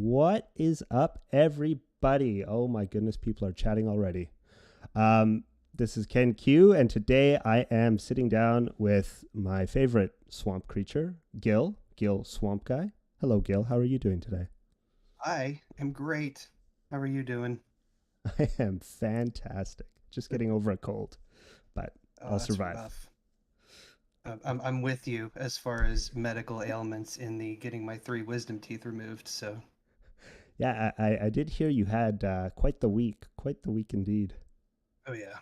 What is up, everybody? Oh my goodness, people are chatting already. This is Ken Q, and today I am sitting down with my favorite swamp creature, Gil Swampguy. Hello, Gil. How are you doing today? I am great. How are you doing? I am fantastic. Just getting over a cold, but I'll Oh, that's survive. rough. I'm with you as far as medical ailments in the getting my three wisdom teeth removed. So, Yeah, I did hear you had quite the week indeed. oh yeah,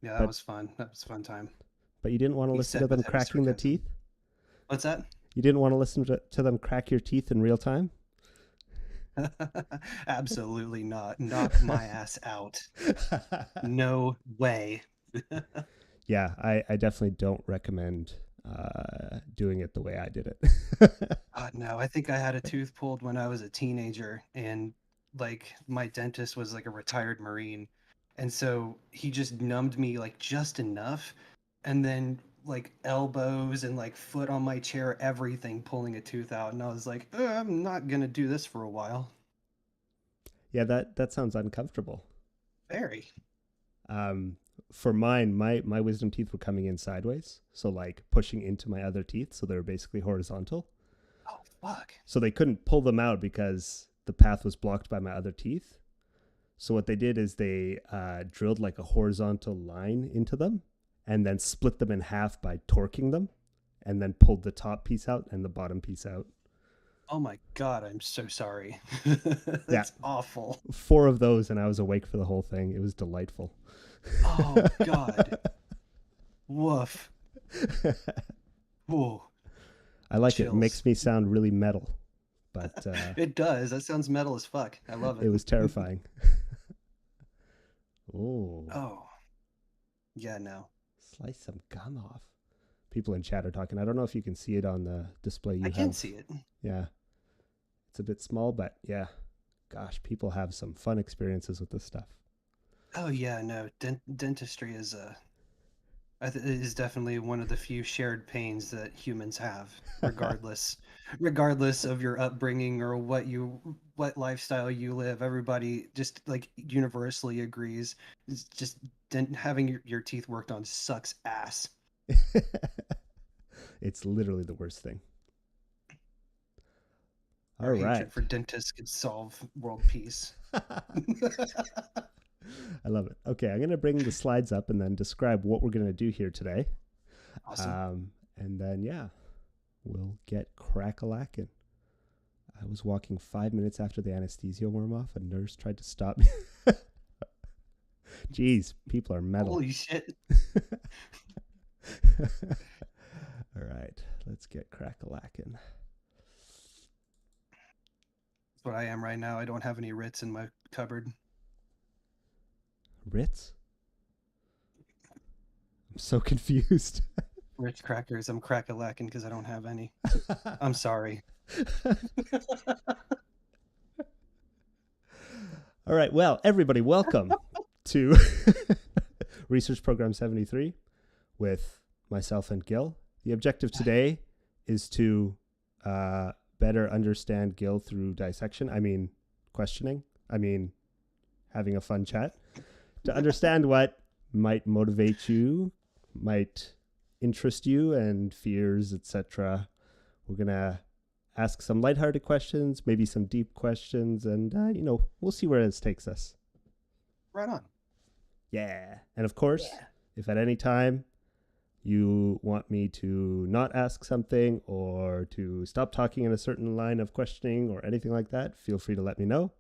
yeah, that But was fun. That was a fun time. you didn't want to He listen said to them with heavy cracking the sarcasm. teeth. What's that? You didn't want to listen to them crack your teeth in real time. Absolutely not. Knock my ass out. No way. Yeah, I definitely don't recommend doing it the way I did it. No, I think I had a tooth pulled when I was a teenager, and like my dentist was like a retired Marine, and so he just numbed me like just enough, and then like elbows and like foot on my chair, everything pulling a tooth out, and I was like, I'm not gonna do this for a while. Yeah, that sounds uncomfortable. Very. Um, for mine, my wisdom teeth were coming in sideways, so like pushing into my other teeth, so they were basically horizontal. Oh fuck. So they couldn't pull them out because the path was blocked by my other teeth. So what they did is they drilled like a horizontal line into them, and then split them in half by torquing them, and then pulled the top piece out and the bottom piece out. Oh my God, I'm so sorry. Yeah, That's awful. four of those, and I was awake for the whole thing. It was delightful. Oh God. Woof. Whoa. I like it. It Chills. makes me sound really metal, but It does. That sounds metal as fuck. I love it it. was terrifying. Oh, Oh, yeah, no. slice some gum off. People in chat are talking. I don't know if you can see it on the display I you can have. see it. Yeah, it's a bit small, but yeah. Gosh, people have some fun experiences with this stuff. Oh, yeah, no. Dentistry is is definitely one of the few shared pains that humans have, regardless of your upbringing or what lifestyle you live. Everybody just like universally agrees. It's just having your teeth worked on sucks ass. It's literally the worst thing. All Our hatred right. for dentists could solve world peace. I love it. Okay, I'm going to bring the slides up and then describe what we're going to do here today. Awesome. And then, yeah, we'll get crack-a-lackin'. I was walking 5 minutes after the anesthesia warm off. A nurse tried to stop me. Jeez, people are metal. Holy shit. All right, let's get crack-a-lackin'. That's what I am right now. I don't have any Ritz in my cupboard. Ritz? I'm so confused. Ritz crackers. I'm crack-a-lacking because I don't have any. I'm sorry. All right, well, everybody, welcome to Research Program 73 with myself and Gil. The objective today is to better understand Gil through dissection. I mean, questioning. I mean, having a fun chat. To understand what might motivate you, might interest you, and fears, etc. We're going to ask some lighthearted questions, maybe some deep questions, and, we'll see where this takes us. Right on. Yeah. And of course, if at any time you want me to not ask something or to stop talking in a certain line of questioning or anything like that, feel free to let me know.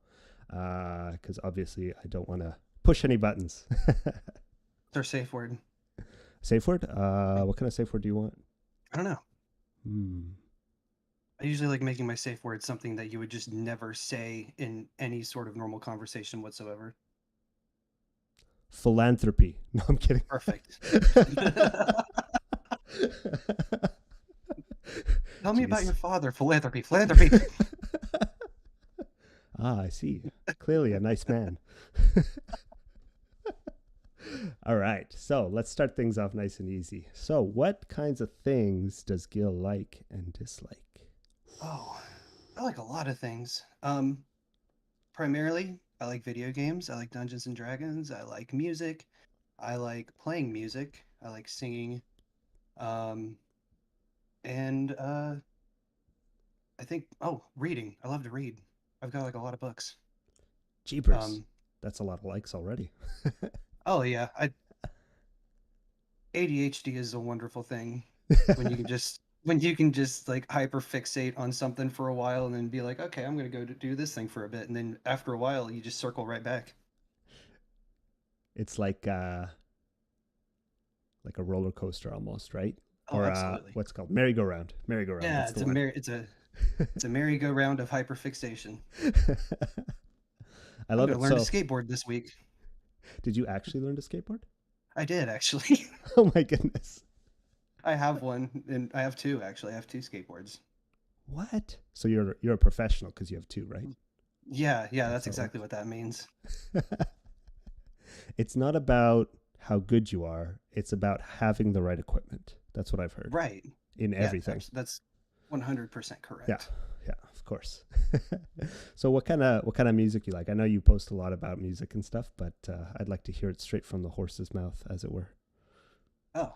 Because obviously I don't want to push any buttons. It's our safe word. Safe word? What kind of safe word do you want? I don't know. I usually like making my safe word something that you would just never say in any sort of normal conversation whatsoever. Philanthropy. No, I'm kidding. Perfect. Tell me about your father. Philanthropy. Philanthropy. I see. Clearly a nice man. All right, so let's start things off nice and easy. So, what kinds of things does Gil like and dislike? Oh, I like a lot of things. Primarily, I like video games. I like Dungeons and Dragons. I like music. I like playing music. I like singing. Um, and I think reading. I love to read. I've got like a lot of books. Jeepers. Um, That's a lot of likes already. oh yeah, ADHD is a wonderful thing when you can just like hyper fixate on something for a while and then be like, okay, I'm gonna go to do this thing for a bit, and then after a while, you just circle right back. It's like a roller coaster almost, right? Oh, Or absolutely. what's it called merry-go-round. Merry-go-round. Yeah, That's the one. it's a merry-go-round of hyperfixation. I I'm love gonna it. learn to So, skateboard this week. did you actually learn to skateboard? I did actually. Oh my goodness. I have one, and I have two actually. I have two skateboards. What? So you're a professional because you have two, right? Yeah, yeah, That's that's how it exactly works. what that means. It's not about how good you are. It's about having the right equipment. That's what I've heard Right. in Yeah, everything. that's 100% Yeah, correct. yeah, of course. So what kind of music you like? I know you post a lot about music and stuff, but I'd like to hear it straight from the horse's mouth, as it were. Oh,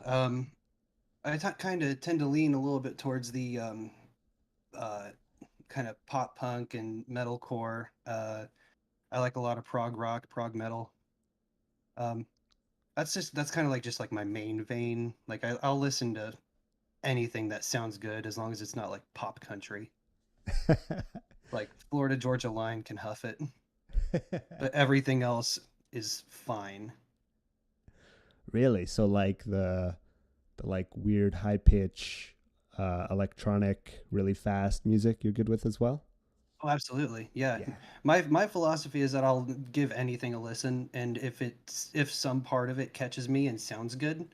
kind of tend to lean a little bit towards the uh, kind of pop punk and metalcore. I like a lot of prog rock, prog metal. Um, that's kind of like just like my main vein. Like I'll listen to anything that sounds good as long as it's not like pop country. Like Florida Georgia Line can huff it, but everything else is fine. Really? So like the like weird high pitch electronic really fast music you're good with as well? Oh, absolutely. Yeah. Yeah. My philosophy is that I'll give anything a listen, and if some part of it catches me and sounds good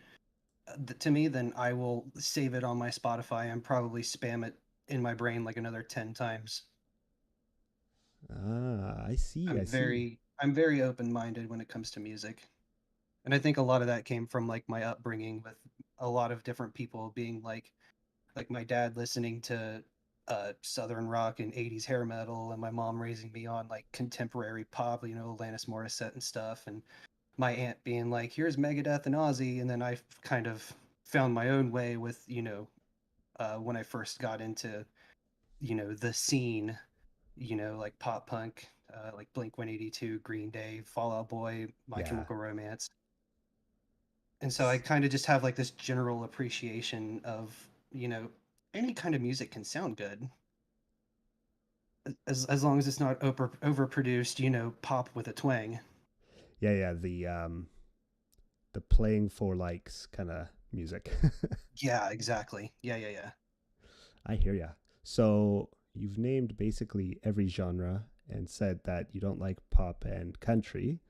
to me, then I will save it on my Spotify and probably spam it in my brain like another 10 times. I see. I see. I'm very open-minded when it comes to music. And I think a lot of that came from like my upbringing with a lot of different people being like my dad listening to southern rock and 80s hair metal, and my mom raising me on like contemporary pop, Alanis Morissette and stuff, and my aunt being like, here's Megadeth and Ozzy. And then I kind of found my own way with when I first got into the scene, like pop punk, like Blink 182, Green Day, Fall Out Boy, My Yeah. Chemical Romance. And so I kind of just have like this general appreciation of you know any kind of music can sound good as long as it's not overproduced, pop with a twang. Yeah, yeah, the playing for likes kind of music. Yeah, exactly. Yeah, yeah, yeah. I hear ya. So you've named basically every genre and said that you don't like pop and country.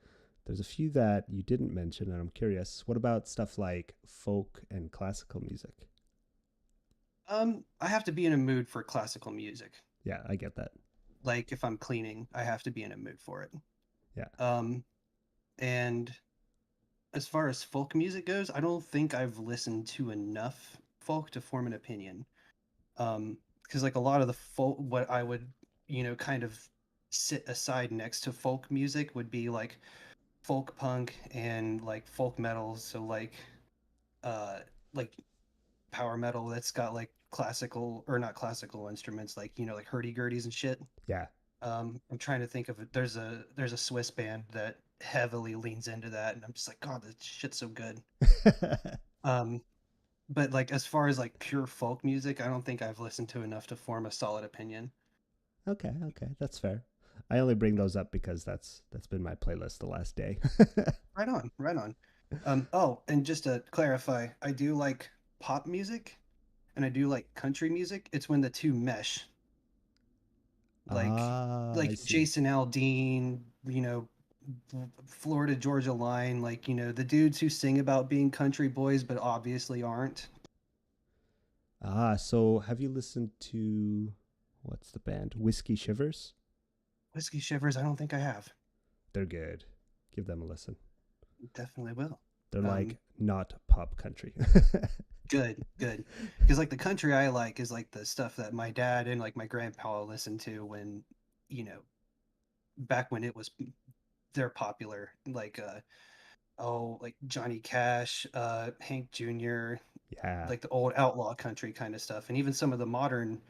There's a few that you didn't mention, and I'm curious. What about stuff like folk and classical music? I have to be in a mood for classical music. Yeah, I get that. Like if I'm cleaning, I have to be in a mood for it. Yeah. Um, and as far as folk music goes, I don't think I've listened to enough folk to form an opinion. Because like a lot of the folk, what I would, kind of sit aside next to folk music would be like folk punk and like folk metal. So uh, like power metal that's got like classical or not classical instruments, like like hurdy-gurdies and shit. Yeah. I'm trying to think of it. There's a Swiss band that heavily leans into that, and I'm just like, God, that shit's so good. Um, but like as far as like pure folk music, I don't think I've listened to enough to form a solid opinion. Okay, okay, that's fair. I only bring those up because that's been my playlist the last day. Right on, right on. Oh, and just to clarify, I do like pop music and I do like country music. It's when the two mesh, like I like see. Jason Aldean, Florida Georgia Line, like the dudes who sing about being country boys but obviously aren't. So have you listened to what's the band? Whiskey Shivers? Whiskey Shivers, I don't think I have. They're good. Give them a listen. Definitely will. They're Um, like not pop country. good. Because like the country I like is like the stuff that my dad and like my grandpa listened to when, you know, back when it was they're popular. Like like Johnny Cash, Hank Jr., Yeah. like the old outlaw country kind of stuff, and even some of the modern,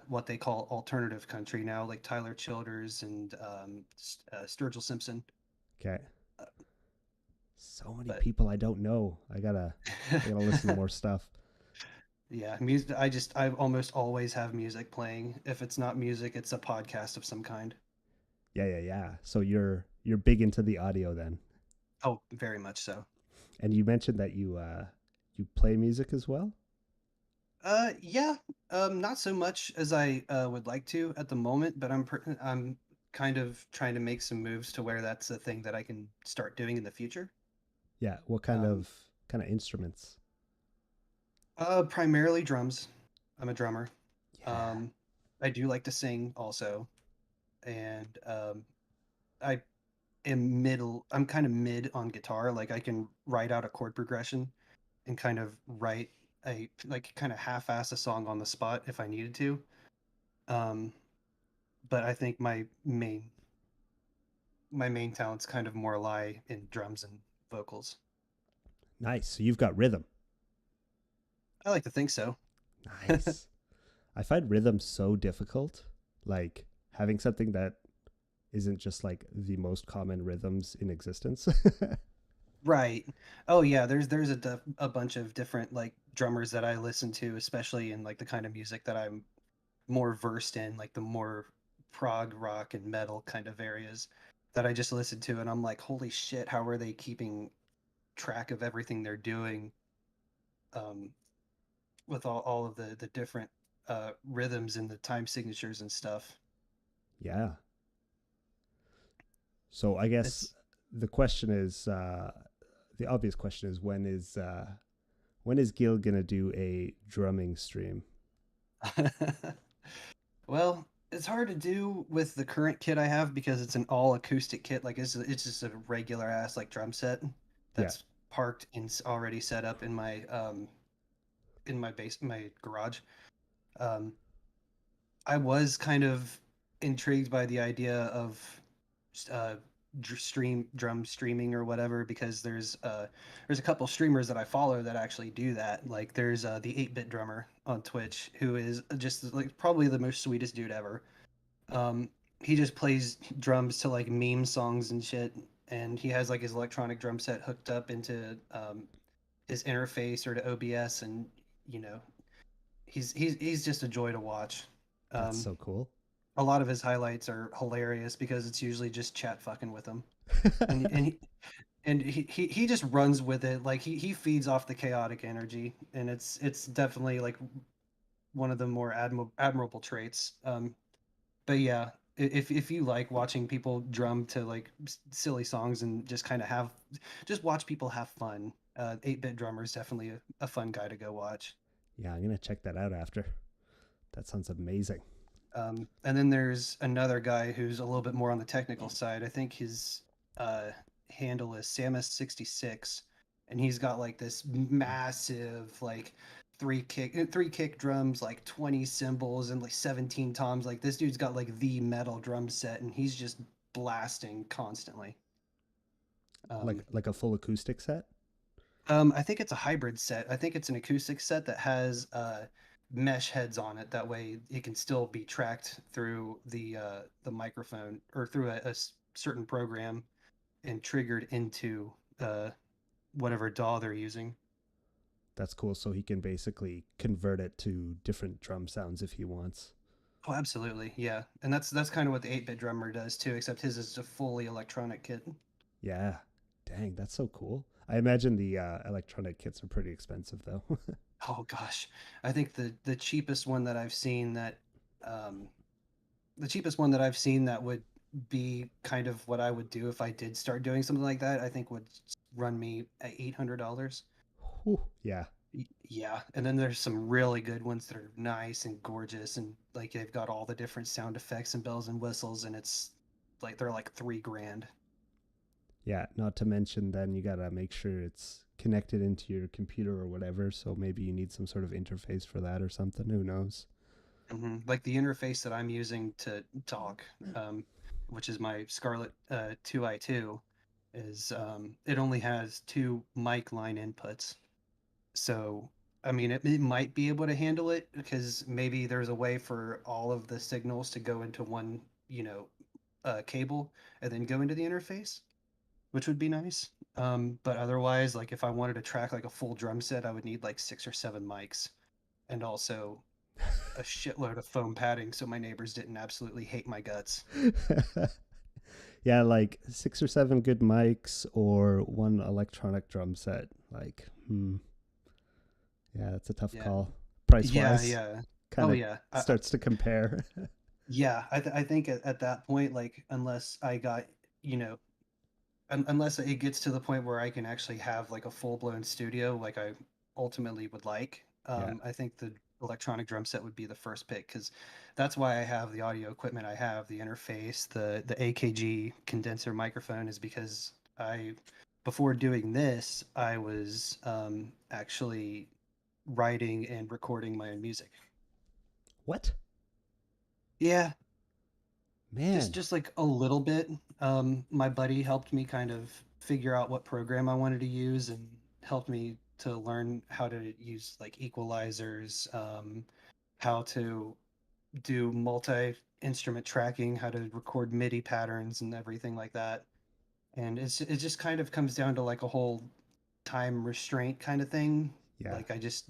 what they call alternative country now, like Tyler Childers and Sturgill Simpson. Okay. Uh, So many but people I don't know. I gotta listen to more stuff. yeah, music. I almost always have music playing. If it's not music, it's a podcast of some kind. Yeah, yeah, yeah. So you're big into the audio then. Oh, very much so. And you mentioned that you play music as well? Yeah, not so much as I would like to at the moment, but I'm kind of trying to make some moves to where that's a thing that I can start doing in the future. Yeah. What Um, kind of instruments? Primarily drums. I'm a drummer. Yeah. Um, I do like to sing also, and I I'm kind of mid on guitar. Like I can write out a chord progression and kind of write a like kind of half-ass a song on the spot if I needed to. Um, but I think my main talents kind of more lie in drums and vocals. Nice. So you've got rhythm. I like to think so. Nice. I find rhythm so difficult. Like having something that isn't just like the most common rhythms in existence. Right. Oh yeah, there's a bunch of different like drummers that I listen to, especially in like the kind of music that I'm more versed in, like the more prog rock and metal kind of areas that I just listen to and I'm like, holy shit, how are they keeping track of everything they're doing um with all of the different rhythms and the time signatures and stuff. Yeah. So I guess It's the question is the obvious question is when is Gil gonna do a drumming stream? well, it's hard to do with the current kit I have because it's an all acoustic kit. Like it's just a regular ass like drum set Yeah. that's parked and already set up in my garage. Um, I was kind of intrigued by the idea of uh, drum streaming or whatever because there's a couple streamers that I follow that actually do that. Like there's the 8-bit drummer on Twitch who is just like probably the most sweetest dude ever. Um, he just plays drums to like meme songs and shit, and he has like his electronic drum set hooked up into his interface or to OBS, and you know he's just a joy to watch. That's Um, so cool. a lot of his highlights are hilarious because it's usually just chat fucking with him, and he just runs with it. Like he feeds off the chaotic energy, and it's definitely like one of the more admirable traits. But yeah, if you like watching people drum to like silly songs and just kind of just watch people have fun, 8-bit drummer is definitely a fun guy to go watch. Yeah, I'm gonna check that out after. That sounds amazing. And then there's another guy who's a little bit more on the technical side. I think his uh, handle is Samus66, and he's got like this massive like three kick drums, like 20 cymbals and like 17 toms. Like this dude's got like the metal drum set, and he's just blasting constantly. Um, Like a full acoustic set? I think it's a hybrid set. I think it's an acoustic set that has mesh heads on it. That way, it can still be tracked through the microphone or through certain program and triggered into whatever DAW they're using. That's cool. So he can basically convert it to different drum sounds if he wants. Oh, absolutely, yeah. And that's kind of what the 8-bit drummer does too, except his is a fully electronic kit. Yeah. Dang, that's so cool. I imagine the electronic kits are pretty expensive though. Oh gosh, I think the cheapest one that I've seen um, that would be kind of what I would do if I did start doing something like that, I think would run me at $800. Whew, yeah, Yeah, and then there's some really good ones that are nice and gorgeous, and like they've got all the different sound effects and bells and whistles, and it's like they're like 3 grand. Yeah, not to mention then you gotta make sure it's connected into your computer or whatever. So maybe you need some sort of interface for that or something. Who knows? Like the interface that I'm using to talk, um, which is my Scarlett 2i2, is it only has two mic line inputs. So, I mean, it might be able to handle it because maybe there's a way for all of the signals to go into one, cable and then go into the interface, which would be nice. But otherwise, like if I wanted to track like a full drum set, I would need like six or seven mics and also a shitload of foam padding so my neighbors didn't absolutely hate my guts. Yeah, like 6 or 7 good mics or one electronic drum set. Like, yeah, that's a tough Yeah. call. Price Yeah, wise, yeah. kind Oh of yeah. starts to compare. Yeah, I think at that point, like unless I got, you know, unless it gets to the point where I can actually have like a full blown studio, like I ultimately would like, Yeah, I think the electronic drum set would be the first pick because that's why I have the audio equipment I have, the interface, the AKG condenser microphone, is because I, before doing this, I was actually writing and recording my own music. what? Yeah, just Man. just like a little bit. My buddy helped me kind of figure out what program I wanted to use and helped me to learn how to use like equalizers, how to do multi-instrument tracking, how to record MIDI patterns and everything like that. And it just kind of comes down to like a whole time restraint kind of thing. Yeah, Like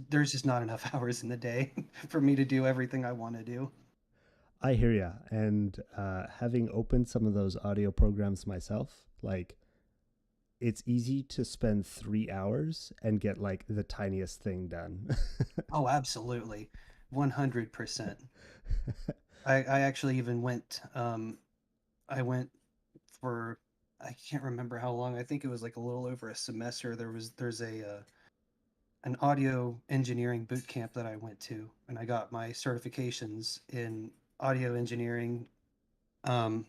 there's just not enough hours in the day for me to do everything I want to do. I hear ya. And having opened some of those audio programs myself, like it's easy to spend 3 hours and get like the tiniest thing done. Oh, absolutely. 100%. I actually even went I went for I can't remember how long. I think it was like a little over a semester. There's a an audio engineering boot camp that I went to and I got my certifications in audio engineering. Um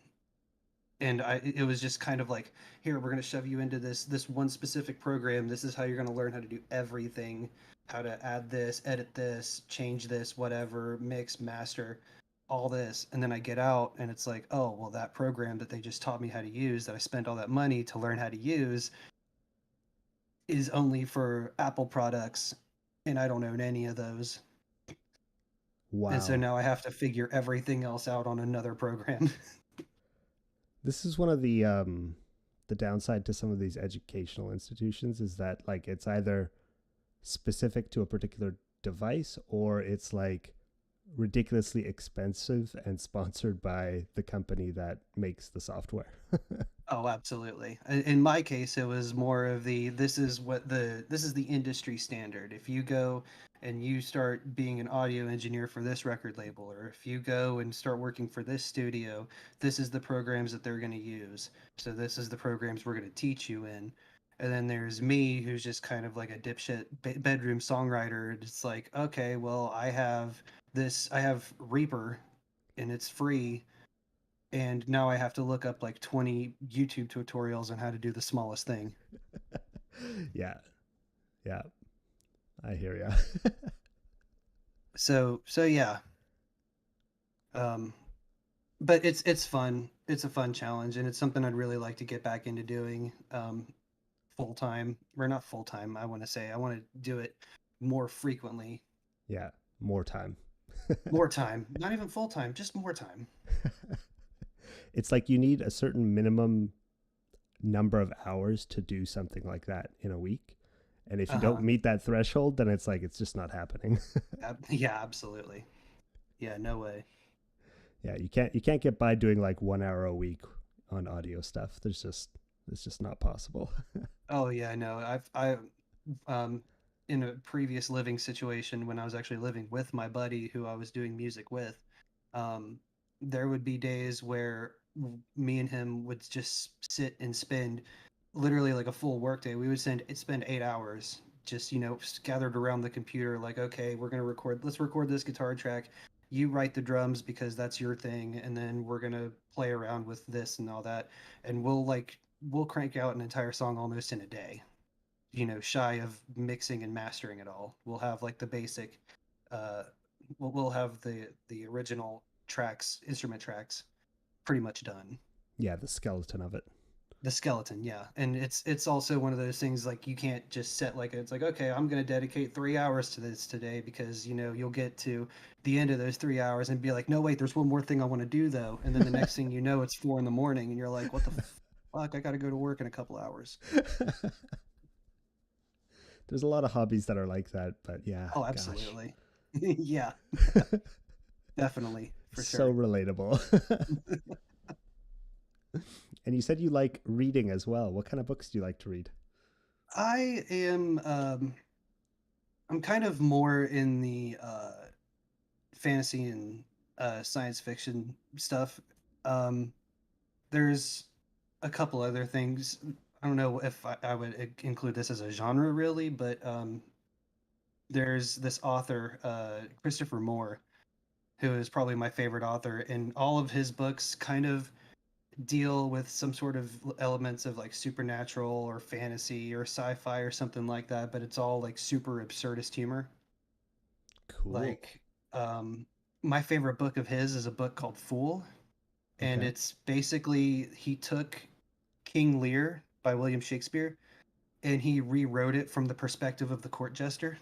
and it was just kind of like, here, we're going to shove you into this one specific program. This is how you're going to learn how to do everything, how to add this, edit this, change this, whatever, mix, master, all this. And then I get out and it's like, oh, well, that program that they just taught me how to use, that I spent all that money to learn how to use, is only for Apple products, and I don't own any of those. And so Wow. now I have to figure everything else out on another program. This is one of the downside to some of these educational institutions is that like it's either specific to a particular device or it's like ridiculously expensive and sponsored by the company that makes the software. Oh, absolutely. In my case, it was more of this is the industry standard. If you go and you start being an audio engineer for this record label, or if you go and start working for this studio, this is the programs that they're going to use. So this is the programs we're going to teach you in. And then there's me, who's just kind of like a dipshit bedroom songwriter. It's like, okay, well, I have Reaper, and it's free, and now I have to look up like 20 YouTube tutorials on how to do the smallest thing. Yeah, yeah, I hear ya. So yeah, um, but it's fun. It's a fun challenge, and it's something I'd really like to get back into doing full time, or not full time. I want to say I want to do it more frequently, Yeah, more time. more time, not even full time, just more time. It's like you need a certain minimum number of hours to do something like that in a week. And if Uh you don't huh. meet that threshold, then it's like it's just not happening. Yeah, absolutely. Yeah, no way. Yeah, you can't get by doing like 1 hour a week on audio stuff. There's just it's just not possible. Oh yeah, I know. Um, in a previous living situation when I was actually living with my buddy who I was doing music with, um, there would be days where me and him would just sit and spend literally like a full workday. We would spend 8 hours just, gathered around the computer, like, okay, let's record this guitar track. You write the drums because that's your thing, and then we're gonna play around with this and all that. And we'll like we'll crank out an entire song almost in a day. Shy of mixing and mastering it all. We'll have like the basic. Uh, we'll have the original tracks, instrument tracks, pretty much done. Yeah, the skeleton of it. The skeleton, yeah, and it's also one of those things like you can't just set like it's like okay, I'm going to dedicate 3 hours to this today because you'll get to the end of those 3 hours and be like, no wait, there's one more thing I want to do though, and then the next thing you know, it's 4 in the morning, and you're like, what the fuck, I got to go to work in a couple hours. There's a lot of hobbies that are like that, but yeah, Oh, gosh. absolutely, yeah, definitely for So sure. relatable. And you said you like reading as well. What kind of books do you like to read? I am I'm kind of more in the fantasy and science fiction stuff. Um, there's a couple other things. I don't know if I would include this as a genre really, but there's this author, Christopher Moore, who is probably my favorite author, and all of his books kind of deal with some sort of elements of like supernatural or fantasy or sci-fi or something like that, but it's all like super absurdist humor. Cool. Like, um, my favorite book of his is a book called Fool, and Okay. it's basically he took King Lear by William Shakespeare and he rewrote it from the perspective of the court jester.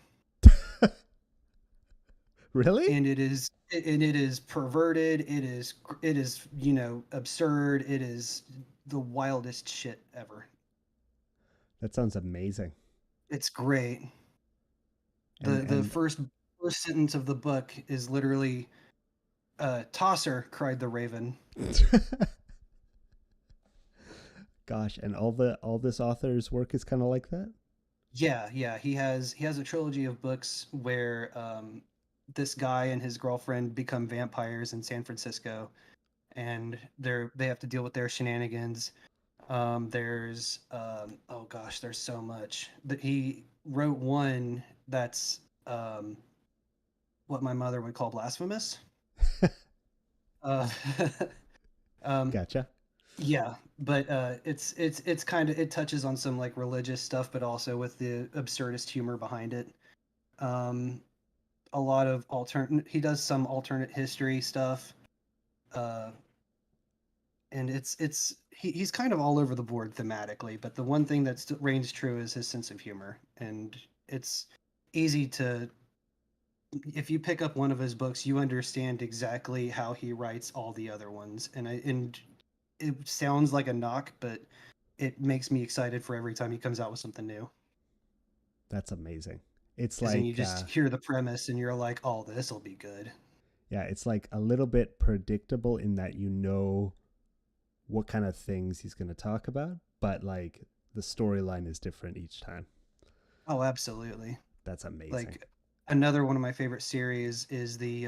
Really? And it is perverted. It is absurd. It is the wildest shit ever. That sounds amazing. It's great. And The and first sentence of the book is literally, "Tosser," cried the raven. gosh, and all this author's work is kind of like that. Yeah, yeah. He has a trilogy of books where this guy and his girlfriend become vampires in San Francisco, and they have to deal with their shenanigans. There's oh gosh, there's so much that he wrote one that's what my mother would call blasphemous. Uh, um, Gotcha. yeah, but it's kind of, it touches on some like religious stuff, but also with the absurdist humor behind it. Um, a lot of alternate. He does some alternate history stuff, uh, and he's kind of all over the board thematically. But the one thing that reigns true is his sense of humor, and it's easy to, if you pick up one of his books, you understand exactly how he writes all the other ones, and it sounds like a knock, but it makes me excited for every time he comes out with something new. That's amazing. It's Because then you like just hear the premise and you're like, "Oh, this will be good." yeah, it's like a little bit predictable in that you know what kind of things he's going to talk about, but like the storyline is different each time. Oh, absolutely. That's amazing. Like, another one of my favorite series is the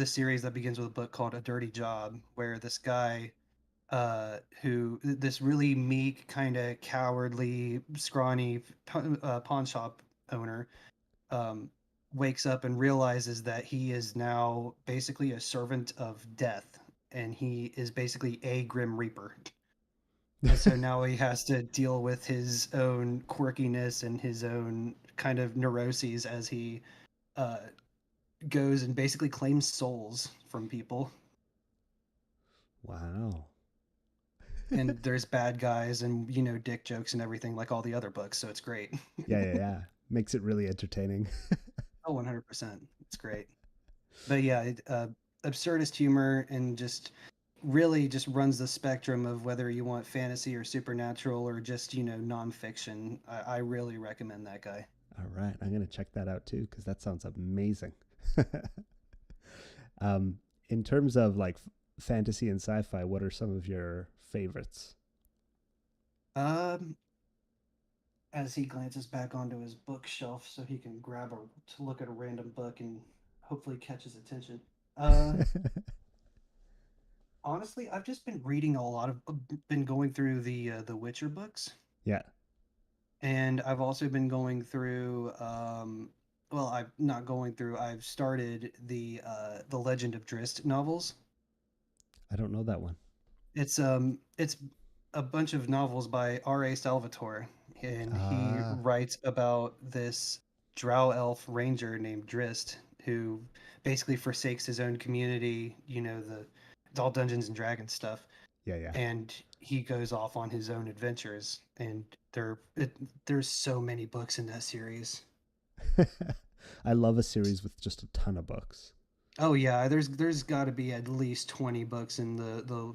series that begins with a book called A Dirty Job, where this guy, who this really meek, kind of cowardly, scrawny pawn shop owner, um, wakes up and realizes that he is now basically a servant of death, and he is basically a Grim Reaper. And so now he has to deal with his own quirkiness and his own kind of neuroses as he uh, goes and basically claims souls from people. Wow. And there's bad guys and dick jokes and everything like all the other books, so it's great. Yeah, yeah, yeah. Makes it really entertaining. Oh, 100%. It's great. But yeah, absurdist humor and just really just runs the spectrum of whether you want fantasy or supernatural or just nonfiction. I really recommend that guy. All right, I'm gonna check that out too because that sounds amazing. um, in terms of like fantasy and sci-fi, what are some of your favorites? Um, as he glances back onto his bookshelf so he can grab to look at a random book and hopefully catch his attention. Uh, Honestly, I've just been reading a lot of, been going through the Witcher books, Yeah, and I've also been going through. Well, I've not going through. I've started the Legend of Drizzt novels. I don't know that one. It's a bunch of novels by R.A. Salvatore, and he Ah, writes about this drow elf ranger named Drist, who basically forsakes his own community. It's all Dungeons and Dragons stuff, yeah, yeah. and he goes off on his own adventures. And there's so many books in that series. I love a series with just a ton of books. Oh yeah, there's got to be at least 20 books in the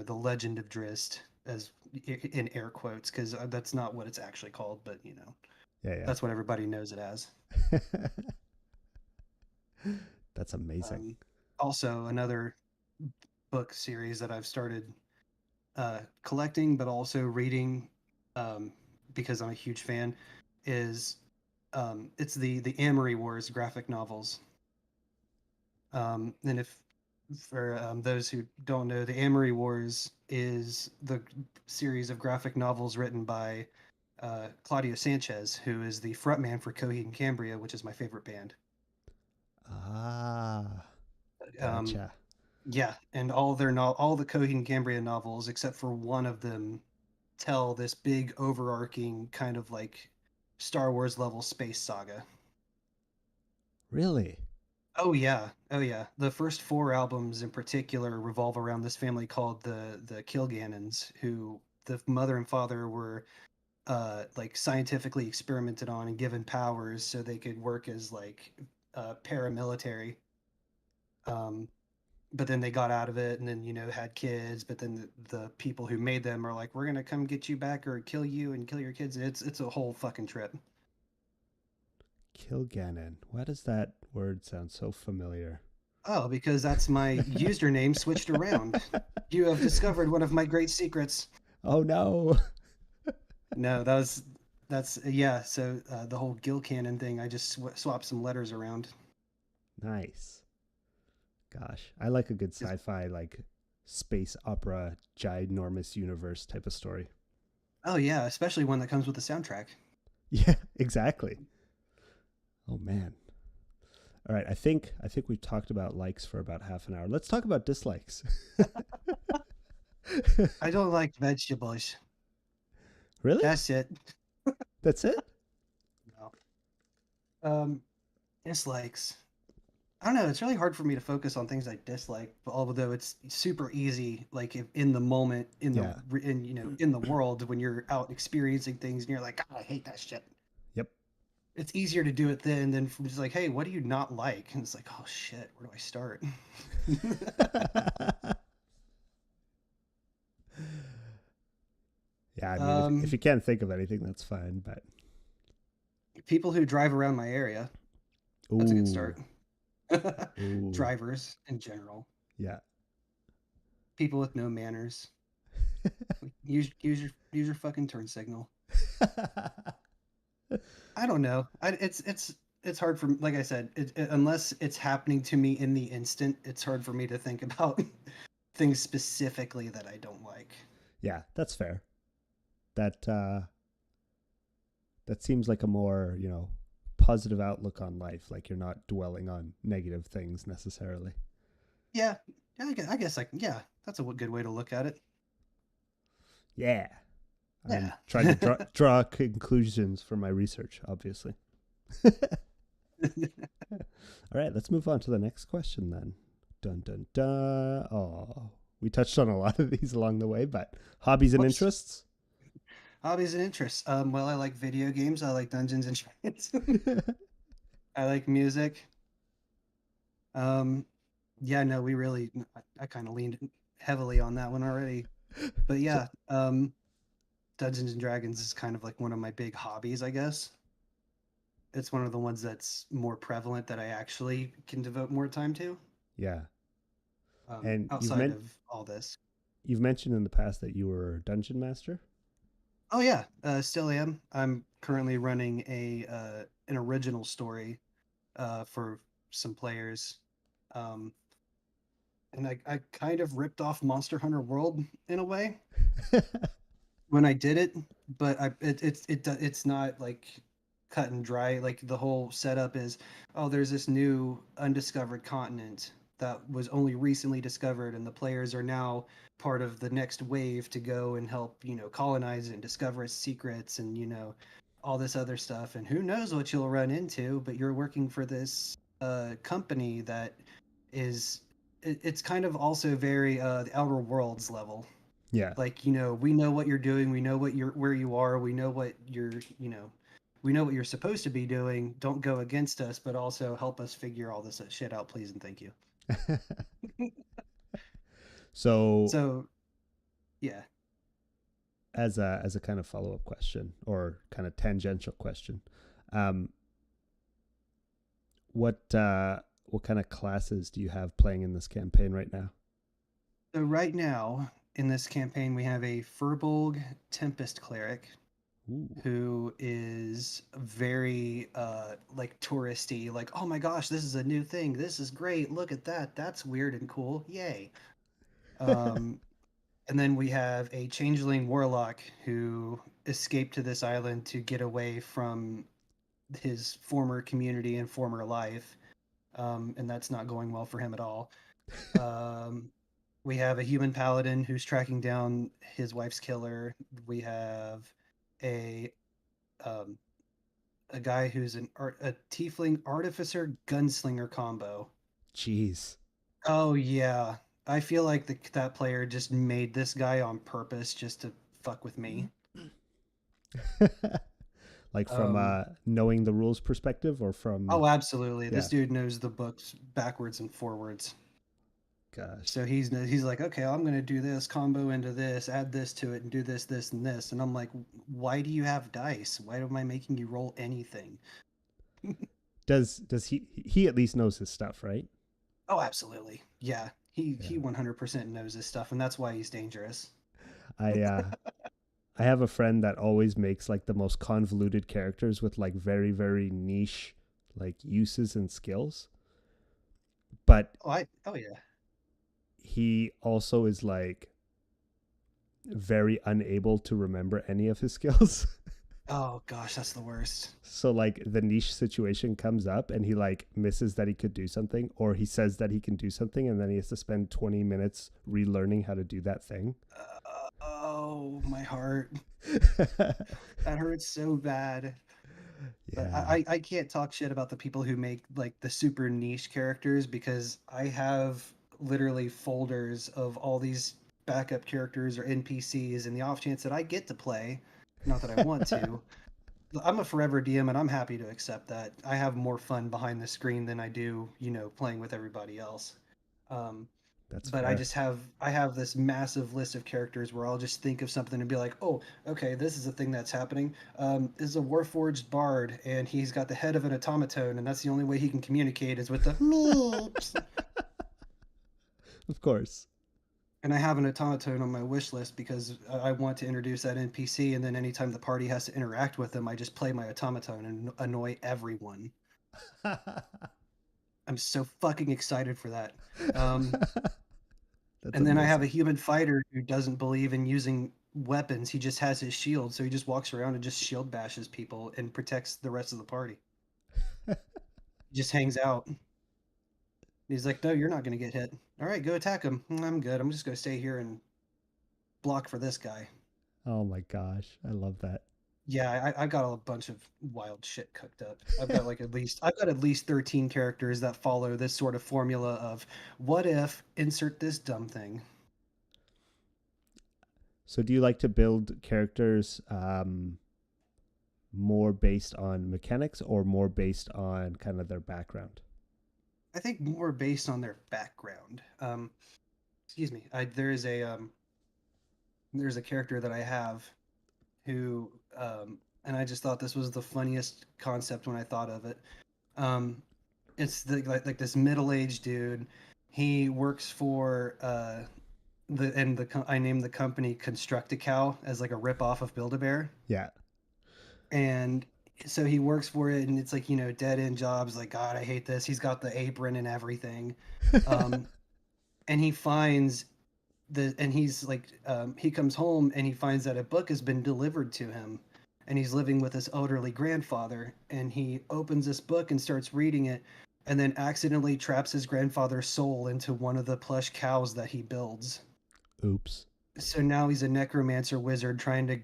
Legend of Drist, as in air quotes, because that's not what it's actually called, but Yeah, that's what everybody knows it as. yeah. That's amazing. Um, Also, another book series that I've started collecting, but also reading, um, because I'm a huge fan, is it's the Amory Wars graphic novels. And if for those who don't know, the Amory Wars is the series of graphic novels written by Claudio Sanchez, who is the frontman for Coheed and Cambria, which is my favorite band. Ah, Um, gotcha. yeah, and all the Coheed and Cambria novels, except for one of them, tell this big overarching kind of like Star Wars level space saga. Really? Oh yeah, oh yeah. The first four albums in particular revolve around this family called the Kilgannons, who the mother and father were like scientifically experimented on and given powers so they could work as like paramilitary. Um, but then they got out of it and then had kids. But then the people who made them are like, we're gonna come get you back or kill you and kill your kids. It's a whole fucking trip. Kilgannon. Why does that word sound so familiar? Oh, because that's my username switched around. You have discovered one of my great secrets. Oh no. No, that's yeah. So the whole Gil Cannon thing, I just swapped some letters around. Nice. Gosh, I like a good 'Cause- sci-fi like space opera ginormous universe type of story. Oh yeah, especially one that comes with a soundtrack. Yeah, exactly. Oh man. All right, I think we've talked about likes for about half an hour. Let's talk about dislikes. I don't like vegetables. Really? That's it. That's it? No. Um, Dislikes. I don't know. It's really hard for me to focus on things I dislike, but although it's super easy, like if in the moment, Yeah. in the world when you're out experiencing things and you're like, God, I hate that shit. Yep. It's easier to do it then than from just like, hey, what do you not like? And it's like, oh shit, where do I start? Yeah, I mean, if um, you can't think of anything, that's fine. But People who drive around my area, that's a good ooh, start. ooh, Drivers in general, yeah. people with no manners. Use your fucking turn signal. I don't know. It's hard for like I said, unless it's happening to me in the instant, it's hard for me to think about things specifically that I don't like. Yeah, that's fair. That that seems like a more positive outlook on life. Like you're not dwelling on negative things necessarily. Yeah, yeah, I guess like yeah, that's a good way to look at it. Yeah, I'm Yeah. trying to draw conclusions for my research, obviously. All right, let's move on to the next question then. Dun dun dun. Oh, we touched on a lot of these along the way, but hobbies and Whoops. interests. Hobbies and interests. Well, I like video games. I like Dungeons and Dragons. I like music. Um, yeah, no, we really, I kind of leaned heavily on that one already. But So yeah, Dungeons and Dragons is kind of like one of my big hobbies, I guess. It's one of the ones that's more prevalent that I actually can devote more time to, yeah, and outside of all this. you've mentioned in the past that you were a dungeon master. Oh yeah, still am. I'm currently running an original story for some players. Um, and I kind of ripped off Monster Hunter World in a way when I did it, but it's not like cut and dry. Like the whole setup is, oh, there's this new undiscovered continent. that was only recently discovered, and the players are now part of the next wave to go and help, colonize and discover its secrets and, all this other stuff. And who knows what you'll run into, but you're working for this company that is it's kind of also very the Outer Worlds level. Yeah. Like, we know what you're doing, we know what you're where you are, we know what we know what you're supposed to be doing. Don't go against us, but also help us figure all this shit out, please and thank you. So So, yeah. as a kind of follow-up question or kind of tangential question, um, what kind of classes do you have playing in this campaign right now? So right now in this campaign we have a Furbolg Tempest cleric Ooh. who is very like touristy, like, oh my gosh, this is a new thing, this is great, look at that, that's weird and cool, yay. um and then we have a changeling warlock who escaped to this island to get away from his former community and former life, and that's not going well for him at all. um we have a human paladin who's tracking down his wife's killer. We have a um, a guy who's a tiefling artificer gunslinger combo. Jeez. Oh yeah, I feel like that player just made this guy on purpose just to fuck with me. Like from Um, knowing the rules perspective or from oh, absolutely. yeah. This dude knows the books backwards and forwards. Gosh. So he's like, okay, I'm gonna do this combo into this, add this to it, and do this, this, and this. And I'm like, why do you have dice? Why am I making you roll anything? Does he at least knows his stuff, right? Oh, absolutely. Yeah. He Yeah. 100% knows his stuff, and that's why he's dangerous. I I have a friend that always makes like the most convoluted characters with like very very niche like uses and skills. But Oh yeah. he also is like very unable to remember any of his skills. Oh gosh, that's the worst. So like the niche situation comes up and he like misses that he could do something, or he says that he can do something and then he has to spend 20 minutes relearning how to do that thing. Oh, my heart. That hurts so bad. But Yeah. I can't talk shit about the people who make like the super niche characters, because I have literally folders of all these backup characters or NPCs, and the off chance that I get to play, not that I want to, I'm a forever DM and I'm happy to accept that. I have more fun behind the screen than I do, playing with everybody else. Um, That's but I fair. just have this massive list of characters where I'll just think of something and be like, oh, okay, this is a thing that's happening. This is a Warforged bard, and he's got the head of an automaton, and that's the only way he can communicate is with the meeps. Of course. And I have an automaton on my wish list because I want to introduce that NPC, and then anytime the party has to interact with them, I just play my automaton and annoy everyone. I'm so fucking excited for that. Um, That's And then I have a amazing. human fighter who doesn't believe in using weapons. He just has his shield, so he just walks around and just shield bashes people and protects the rest of the party. He just hangs out. He's like, "No, you're not going to get hit. All right, go attack him. I'm good. I'm just going to stay here and block for this guy." Oh my gosh. I love that. Yeah, I got a bunch of wild shit cooked up. I've got at least 13 characters that follow this sort of formula of what if insert this dumb thing. So do you like to build characters more based on mechanics or more based on kind of their background? I think more based on their background. Excuse me. There's a character that I have who, and I just thought this was the funniest concept when I thought of it. Um, it's like this middle-aged dude. He works for I named the company Construct a Cow as like a rip off of Build a Bear, Yeah. and so he works for it, and it's like, dead end jobs. Like, God, I hate this. He's got the apron and everything, um, and he finds and he's like, he comes home and he finds that a book has been delivered to him, and he's living with his elderly grandfather, and he opens this book and starts reading it, and then accidentally traps his grandfather's soul into one of the plush cows that he builds. Oops. So now he's a necromancer wizard trying to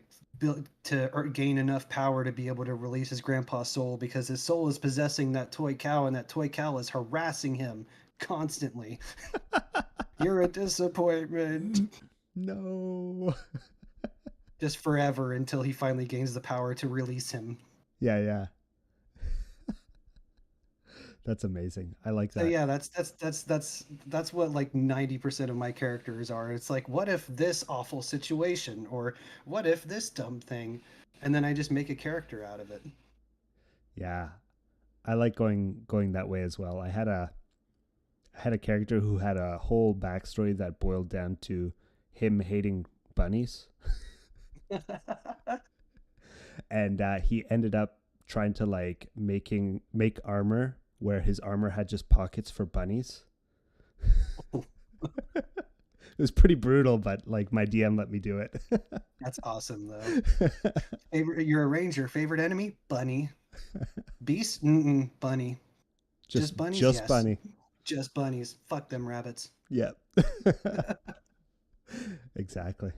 gain enough power to be able to release his grandpa's soul, because his soul is possessing that toy cow, and that toy cow is harassing him constantly. You're a disappointment. No. Just forever until he finally gains the power to release him. Yeah, yeah. That's amazing. I like So that. yeah, that's what like 90% of my characters are. It's like, what if this awful situation, or what if this dumb thing, and then I just make a character out of it. Yeah. I like going that way as well. I had a character who had a whole backstory that boiled down to him hating bunnies, and he ended up trying to like make armor where his armor had just pockets for bunnies. It was pretty brutal, but like my DM let me do it. That's awesome though. You're a ranger. Favorite enemy? Bunny. Beast? Mm-mm. Bunny. just Just bunnies? just Yes. bunny. Just bunnies. Fuck them rabbits. Yep. Exactly.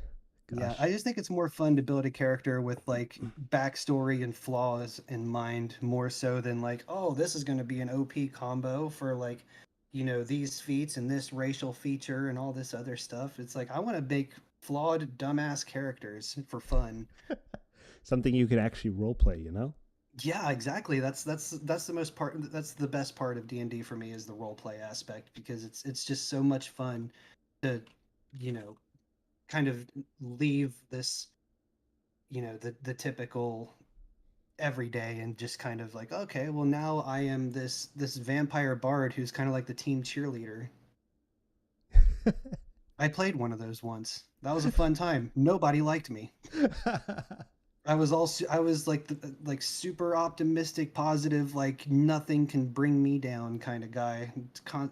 Yeah, Gosh. I just think it's more fun to build a character with like backstory and flaws in mind, more so than like, oh, this is going to be an OP combo for like, these feats and this racial feature and all this other stuff. It's like I want to make flawed, dumbass characters for fun. Something you can actually role play, you know? Yeah, exactly. That's the most part. That's the best part of D&D for me, is the role play aspect, because it's just so much fun to, you know, kind of leave this, the typical everyday, and just kind of like, okay, well, now I am this vampire bard who's kind of like the team cheerleader. I played one of those once. That was a fun time. Nobody liked me. I was like like super optimistic, positive, like nothing can bring me down kind of guy.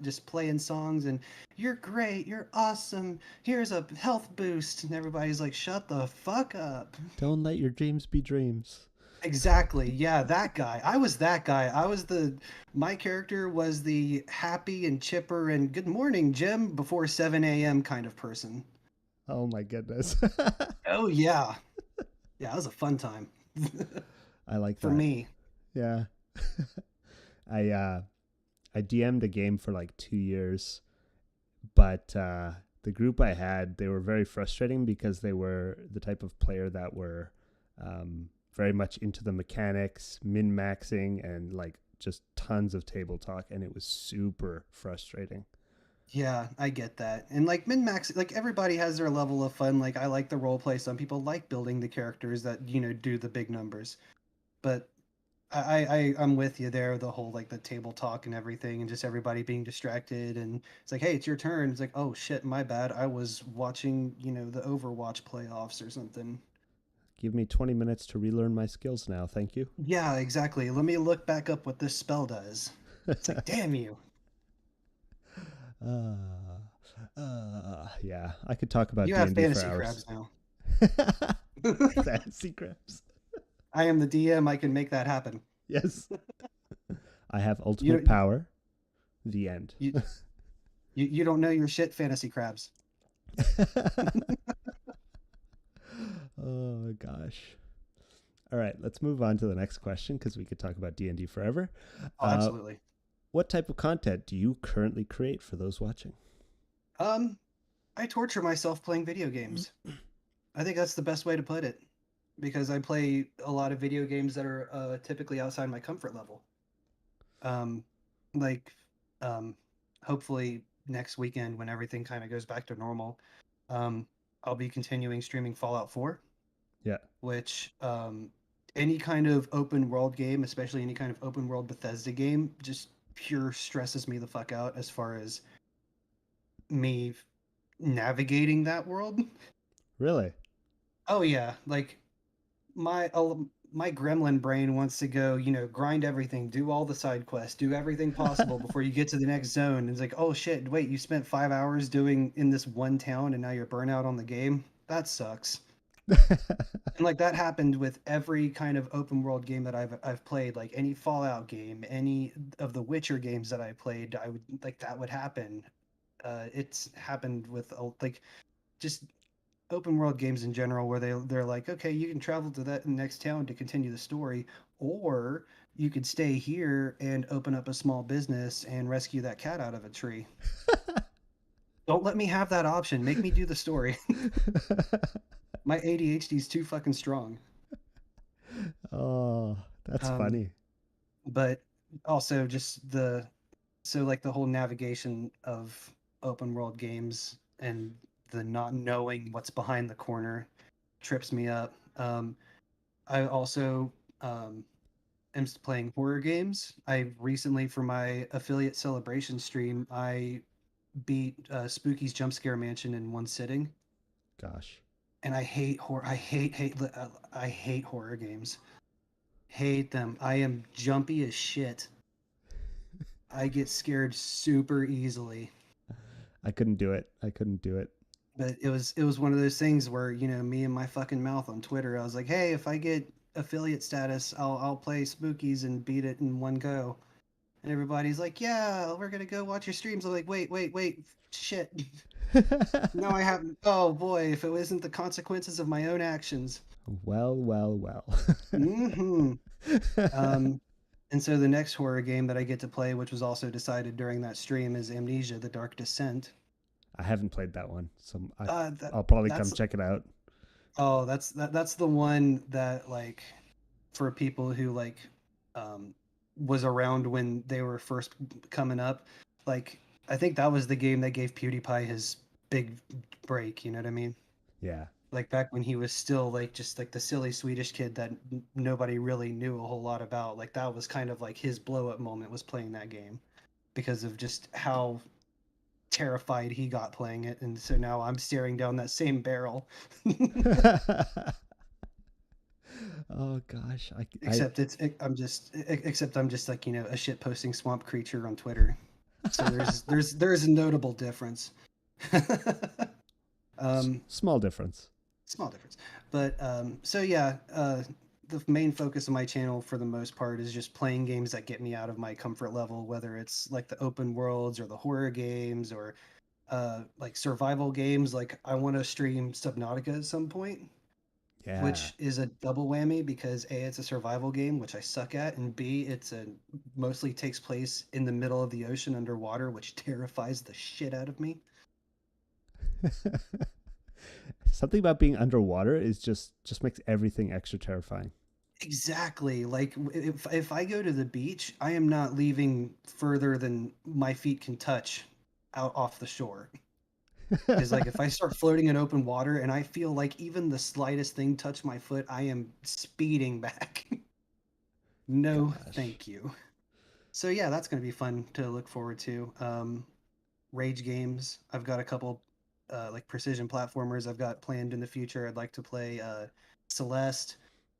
Just playing songs and you're great, you're awesome. Here's a health boost, and everybody's like, shut the fuck up. Don't let your dreams be dreams. Exactly. Yeah, that guy. I was that guy. My character was the happy and chipper and good morning, Jim, before 7 a.m. kind of person. Oh my goodness. Oh, yeah. Yeah, it was a fun time I like for that. me. Yeah. I I DM'd a game for like 2 years, but the group I had, they were very frustrating because they were the type of player that were very much into the mechanics, min maxing, and like just tons of table talk, and it was super frustrating. Yeah, I get that. And like min-max, like everybody has their level of fun. Like I like the role play. Some people like building the characters that, do the big numbers. But I'm with you there, the whole like the table talk and everything, and just everybody being distracted, and it's like, hey, it's your turn. It's like, oh shit, my bad. I was watching, the Overwatch playoffs or something. Give me 20 minutes to relearn my skills now. Thank you. Yeah, exactly. Let me look back up what this spell does. It's like, damn you. Yeah, I could talk about You have D&D for fantasy hours. crabs now. Fantasy crabs. I am the DM. I can make that happen. Yes. I have ultimate You power. The end. you you don't know your shit, fantasy crabs. Oh gosh. All right, let's move on to the next question because we could talk about D&D forever. Oh, absolutely. What type of content do you currently create for those watching? Um, I torture myself playing video games. I think that's the best way to put it, because I play a lot of video games that are typically outside my comfort level. Um, like, um, hopefully next weekend when everything kind of goes back to normal, um, I'll be continuing streaming Fallout 4, Yeah. which any kind of open world game, especially any kind of open world Bethesda game, just pure stresses me the fuck out as far as me navigating that world. Really? Oh yeah, like my gremlin brain wants to go, grind everything, do all the side quests, do everything possible before you get to the next zone. And it's like, oh shit, wait, you spent 5 hours doing in this one town and now you're burnt out on the game? That sucks. And like that happened with every kind of open world game that I've played, like any Fallout game, any of the Witcher games that I played, I would like that would happen. It's happened with like just open world games in general where they're like, okay, you can travel to that next town to continue the story, or you could stay here and open up a small business and rescue that cat out of a tree. Don't let me have that option. Make me do the story. My ADHD is too fucking strong. Oh, that's Um, funny. but also just the so like the whole navigation of open world games and the not knowing what's behind the corner trips me up. I also am playing horror games. I recently, for my affiliate celebration stream, I beat Spooky's Jump Scare Mansion in one sitting, Gosh. and I hate horror. I hate horror games. Hate them. I am jumpy as shit. I get scared super easily. I couldn't do it. I couldn't do it. But it was one of those things where, me and my fucking mouth on Twitter, I was like, hey, if I get affiliate status, I'll play Spookies and beat it in one go. And everybody's like, yeah, we're gonna go watch your streams. I'm like, wait, shit. No, I haven't. Oh boy, if it wasn't the consequences of my own actions. Well, well, well. Hmm. Um, and so the next horror game that I get to play, which was also decided during that stream, is Amnesia: The Dark Descent. I haven't played that one, so That I'll probably come that's check it out. oh, that's the one that like for people who like um was around when they were first coming up. Like I think that was the game that gave PewDiePie his big break, you know what I mean? Yeah. Like back when he was still like just like the silly Swedish kid that nobody really knew a whole lot about. Like that was kind of like his blow up moment was playing that game because of just how terrified he got playing it, and so now I'm staring down that same barrel. Oh gosh, Except I'm just like, a shit posting swamp creature on Twitter. So there's a notable difference. um, small difference. Small difference. But so yeah, the main focus of my channel for the most part is just playing games that get me out of my comfort level, whether it's like the open worlds or the horror games or like survival games. Like I want to stream Subnautica at some point, Yeah. which is a double whammy because A, it's a survival game, which I suck at, and B, it's a mostly takes place in the middle of the ocean underwater, which terrifies the shit out of me. Something about being underwater is just makes everything extra terrifying. Exactly. Like if I go to the beach, I am not leaving further than my feet can touch out off the shore. Because like if I start floating in open water and I feel like even the slightest thing touch my foot, I am speeding back. No, Gosh. thank you. So yeah, that's going to be fun to look forward to. Rage games. I've got a couple like precision platformers I've got planned in the future. I'd like to play Celeste,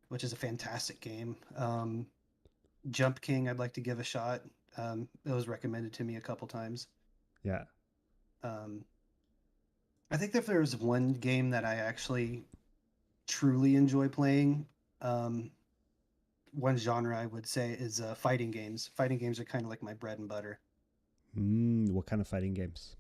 which is a fantastic game. Jump King, I'd like to give a shot. It was recommended to me a couple times. Yeah. Um, I think if there's one game that I actually truly enjoy playing, um, one genre I would say is fighting games. Fighting games are kind of like my bread and butter. What kind of fighting games?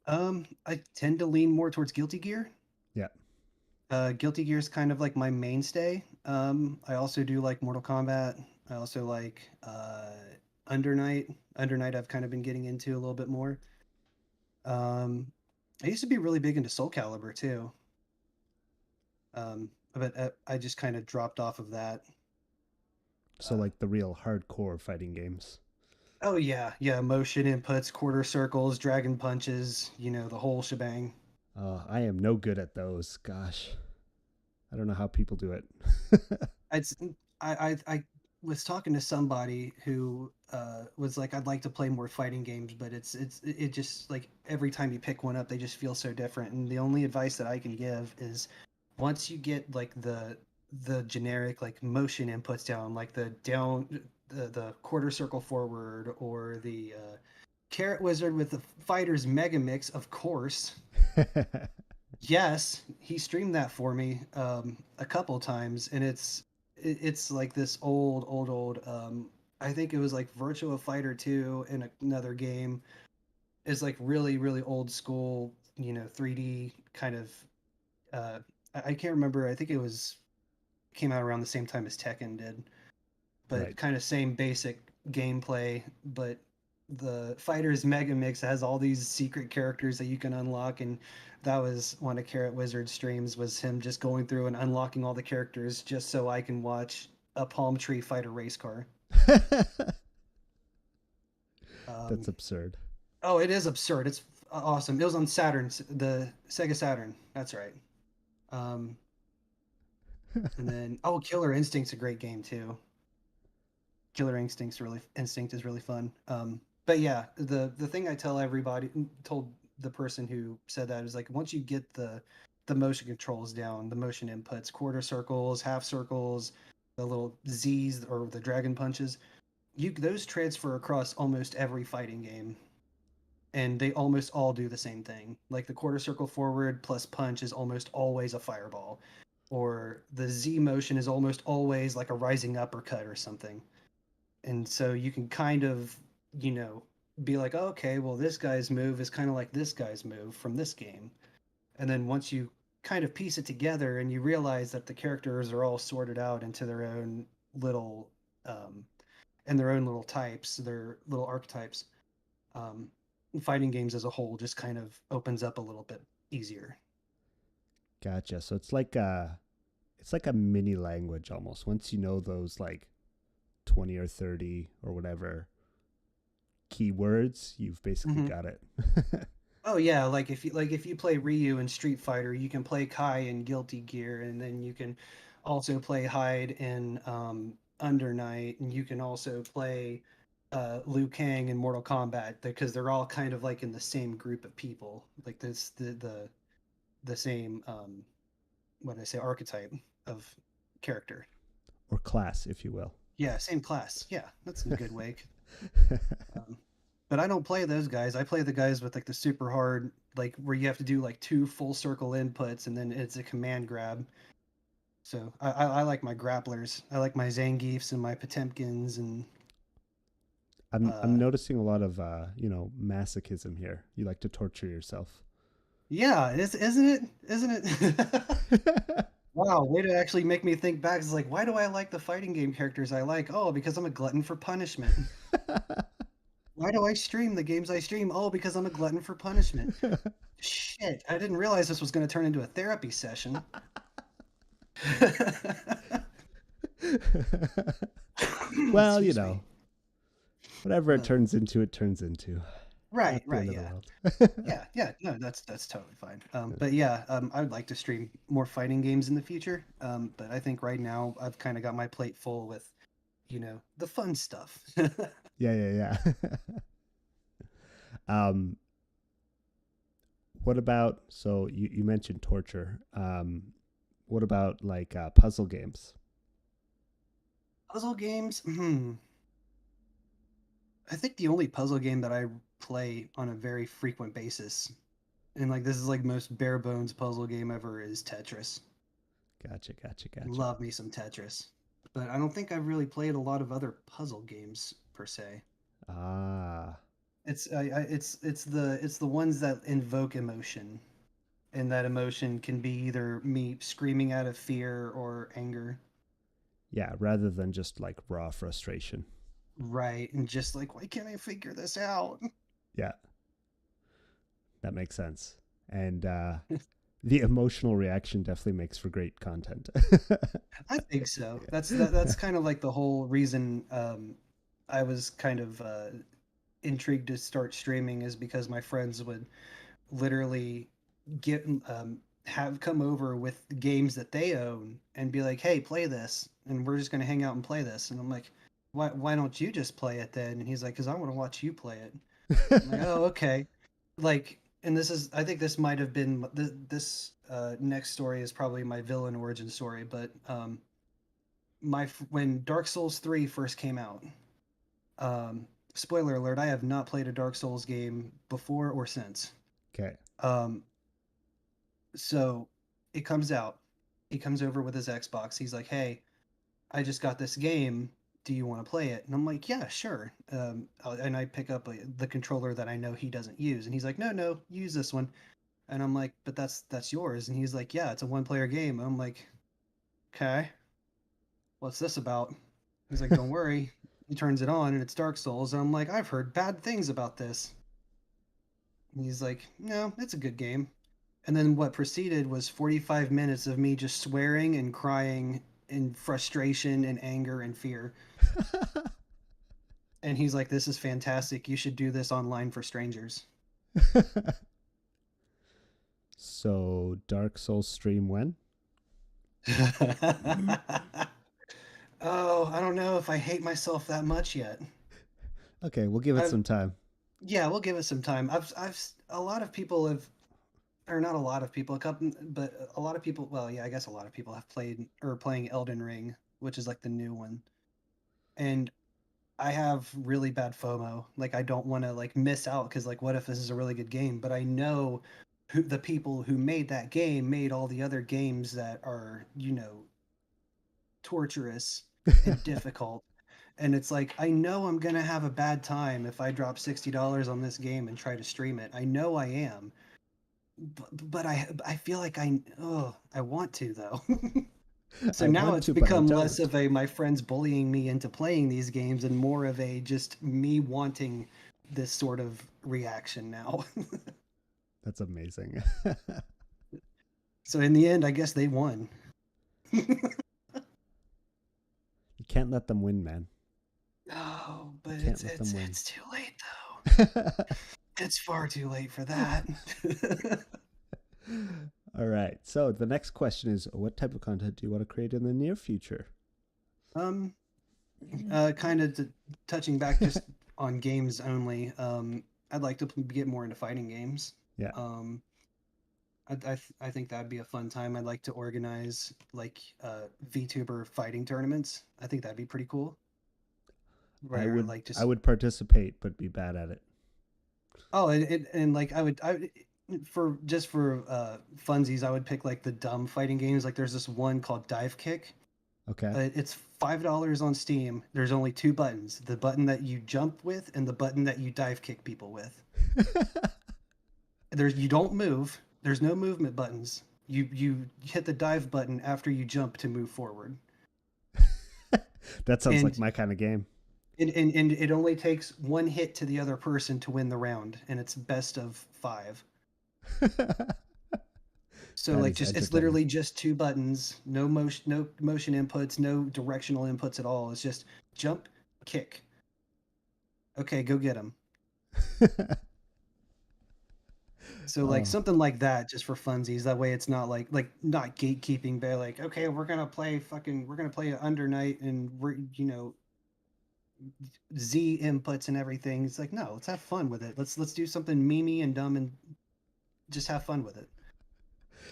I tend to lean more towards Guilty Gear. Yeah. Guilty Gear is kind of like my mainstay. I also do like Mortal Kombat. I also like Under Night. Under Night I've kind of been getting into a little bit more. Um, I used to be really big into Soul Calibur too, but I just kind of dropped off of that. So Uh, like the real hardcore fighting games. oh yeah, motion inputs, quarter circles, dragon punches, the whole shebang. I am no good at those. Gosh. I don't know how people do it. It's I was talking to somebody who was like, I'd like to play more fighting games, but it just like every time you pick one up, they just feel so different. And the only advice that I can give is once you get like the generic like motion inputs down, like the quarter circle forward or the carrot wizard with the fighters mega mix, of course. Yes, he streamed that for me a couple times, and it's like this old. I think it was like Virtua Fighter 2 and another game. Is like really old school, 3D kind of. Uh, I can't remember. I think it was came out around the same time as Tekken did, but Right. kind of same basic gameplay. But the Fighters Mega Mix has all these secret characters that you can unlock, and that was one of Carrot Wizard's streams was him just going through and unlocking all the characters just so I can watch a palm tree fight a race car. That's Um, absurd. oh, it is absurd. It's awesome. It was on Saturn, the Sega Saturn. That's right. Um, and then Killer Instinct's a great game too. Instinct is really fun. But yeah, the thing I tell everybody told the person who said that is like once you get the motion controls down, the motion inputs, quarter circles, half circles, the little Z's or the dragon punches, you those transfer across almost every fighting game, and they almost all do the same thing. Like the quarter circle forward plus punch is almost always a fireball, or the Z motion is almost always like a rising uppercut or something. And so you can kind of, you know, be like, oh, okay, well, this guy's move is kind of like this guy's move from this game. And then once you kind of piece it together and you realize that the characters are all sorted out into their own little, um, and their own little types, their little archetypes, um, fighting games as a whole just kind of opens up a little bit easier. Gotcha. So it's like a mini language almost. Once you know those like 20 or 30 or whatever keywords, you've basically Hmm. got it. Oh yeah, like if you play Ryu in Street Fighter, you can play Kai in Guilty Gear, and then you can also play Hyde in Under Night, and you can also play Liu Kang in Mortal Kombat because they're all kind of like in the same group of people, like this the same what did I say archetype of character. Or class, if you will. Yeah, same class. Yeah, that's a good way. Um, but I don't play those guys. I play the guys with like the super hard, like where you have to do like two full circle inputs and then it's a command grab. So I like my grapplers. I like my Zangiefs and my Potemkins and I'm uh noticing a lot of masochism here. You like to torture yourself. yeah, isn't it? Isn't it? Wow, way to actually make me think back. It's like, why do I like the fighting game characters I like? Oh, because I'm a glutton for punishment. Why do I stream the games I stream? Oh, because I'm a glutton for punishment. Shit, I didn't realize this was going to turn into a therapy session. Well, Excuse me. whatever it Uh, turns into, it turns into. right, Not the right, end of the yeah, world. yeah. No, that's totally fine. But yeah, I would like to stream more fighting games in the future. But I think right now I've kind of got my plate full with, the fun stuff. Yeah, yeah, yeah. um, what about, so you mentioned torture. What about like puzzle games? Puzzle games. I think the only puzzle game that I play on a very frequent basis, and like this is like most bare bones puzzle game ever, is Tetris. Gotcha, gotcha, gotcha. Love me some Tetris. But I don't think I've really played a lot of other puzzle games per se. Ah, It's the ones that invoke emotion, and that emotion can be either me screaming out of fear or anger. yeah, rather than just like raw frustration. Right, and just like why can't I figure this out? Yeah, that makes sense. And the emotional reaction definitely makes for great content. I think so. That's Yeah. that's kind of like the whole reason I was kind of intrigued to start streaming is because my friends would literally get have come over with games that they own and be like, "Hey, play this," and we're just gonna hang out and play this. And I'm like, "Why don't you just play it then?" And he's like, "Cause I want to watch you play it." I'm like, "Oh, okay." Like, and this is I think this might have been this next story is probably my villain origin story, but when Dark Souls 3 first came out, spoiler alert, I have not played a Dark Souls game before or since. Okay. Um, So it comes out. He comes over with his Xbox. He's like, "Hey, I just got this game. Do you want to play it?" And I'm like, "Yeah, sure." And I pick up the controller that I know he doesn't use, and he's like, "No, no, use this one." And I'm like, "But that's yours." And he's like, "Yeah, it's a one-player game." I'm like, "Okay, what's this about?" He's like, "Don't worry." He turns it on, and it's Dark Souls. And I'm like, "I've heard bad things about this." And he's like, "No, it's a good game." And then what proceeded was 45 minutes of me just swearing and crying in frustration and anger and fear. And he's like, "This is fantastic. You should do this online for strangers." So Dark Souls stream when? Oh, I don't know if I hate myself that much yet. Okay, we'll give it I've, some time. yeah, we'll give it some time. A lot of people have, or not a lot of people, a couple, but a lot of people. Well, yeah, I guess a lot of people have played or playing Elden Ring, which is like the new one. And I have really bad FOMO. Like I don't want to like miss out because like what if this is a really good game? But I know the people who made that game made all the other games that are, torturous and difficult. And it's like I know I'm gonna have a bad time if I drop $60 on this game and try to stream it. I know I am, but I feel like I want to though. So I now want it's to, but I become less don't. of a my friends bullying me into playing these games and more of a just me wanting this sort of reaction now. That's amazing. So in the end, I guess they won. You can't let them win, man. Oh, You but can't it's let them it's win. it's too late though. It's far too late for that. All right. So the next question is, what type of content do you want to create in the near future? um, kind of touching back just on games only. I'd like to get more into fighting games. Yeah, Um, I think that'd be a fun time. I'd like to organize like VTuber fighting tournaments. I think that'd be pretty cool. I Where would. like I just would participate, but be bad at it. and like for just for funsies, I would pick like the dumb fighting games. Like there's this one called Dive Kick. Okay. It's $5 on Steam. There's only two buttons: the button that you jump with and the button that you dive kick people with. There's you don't move. There's no movement buttons. You hit the dive button after you jump to move forward. That sounds like And my kind of game. and it only takes one hit to the other person to win the round, and it's best of five. So That like is just it's entertaining. literally just two buttons, no motion inputs, no directional inputs at all. It's just jump, kick. Okay, go get him. So like Oh, something like that just for funsies. That way it's not like not gatekeeping, but like okay, we're gonna play Under Night and Z inputs and everything. It's like no, let's have fun with it. Let's do something memey and dumb and just have fun with it.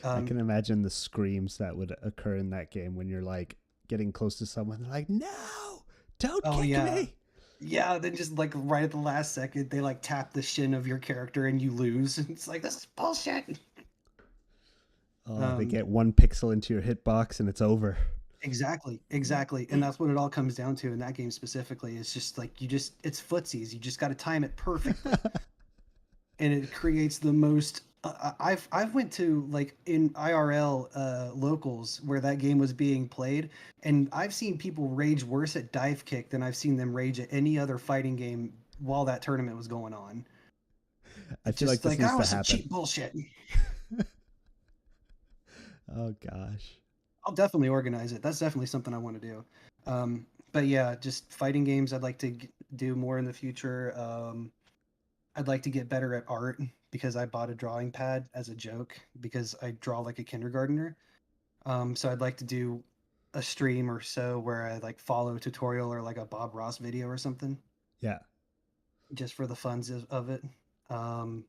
I can Um, imagine the screams that would occur in that game when you're like getting close to someone. They're like, "No, don't oh kick yeah, me!" yeah. Then just like right at the last second, they like tap the shin of your character and you lose. It's like this is bullshit. Oh, they Um, get 1 pixel into your hitbox and it's over. exactly, exactly, and that's what it all comes down to in that game specifically. It's just like it's footsies. You just got to time it perfectly, and it creates the most. I've went to like in IRL locals where that game was being played, and I've seen people rage worse at dive kick than I've seen them rage at any other fighting game while that tournament was going on. I It's feel like just this like needs that to was some happen. cheap bullshit. Oh gosh. I'll definitely organize it. That's definitely something I want to do. But yeah, just fighting games. I'd like to do more in the future. I'd like to get better at art because I bought a drawing pad as a joke because I draw like a kindergartner. So I'd like to do a stream or so where I like follow a tutorial or like a Bob Ross video or something Yeah. just for the funs of it. Um,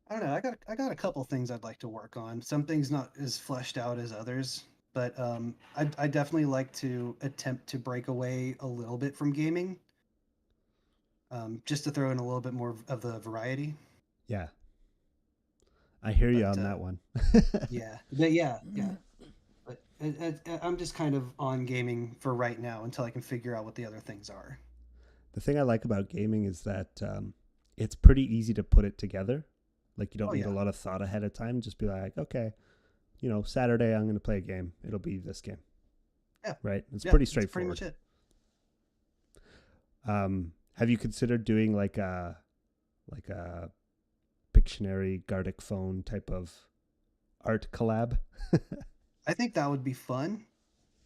I don't know. I got a couple things I'd like to work on. Some things not as fleshed out as others, but I definitely like to attempt to break away a little bit from gaming, just to throw in a little bit more of the variety. Yeah. I hear you But on that one. yeah, yeah. But I'm just kind of on gaming for right now until I can figure out what the other things are. The thing I like about gaming is that it's pretty easy to put it together. Like you don't Oh need a yeah, lot of thought ahead of time. Just be like, okay, Saturday I'm going to play a game. It'll be this game, yeah, right? It's yeah. pretty That's pretty straightforward. much it. Have you considered doing like a Pictionary Gardic phone type of art collab? I think that would be fun.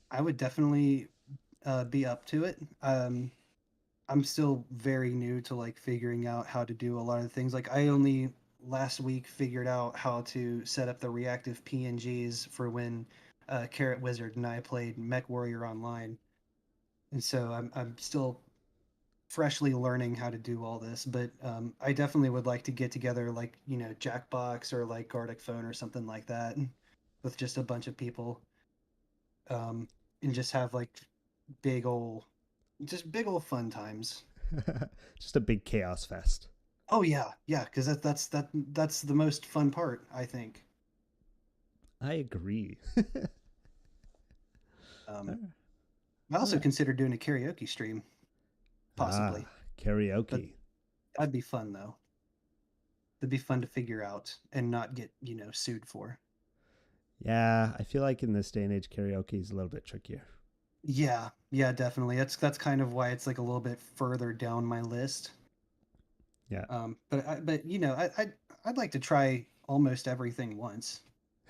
I would definitely be up to it. I'm still very new to like figuring out how to do a lot of things. Like I only last week figured out how to set up the reactive PNGs for when Carrot Wizard and I played Mech Warrior Online, and so I'm still freshly learning how to do all this. But I definitely would like to get together like Jackbox or like Gardic Phone or something like that with just a bunch of people, um, and just have like big old big old fun times. Just a big chaos fest. Oh yeah, yeah, because that's the most fun part, I think. I agree. Um, All I also right. consider doing a karaoke stream, possibly, but Karaoke. that'd be fun though. That'd be fun to figure out and not get sued for. Yeah, I feel like in this day and age, karaoke is a little bit trickier. Yeah, yeah, definitely. That's kind of why it's like a little bit further down my list. Yeah. But I'd like to try almost everything once,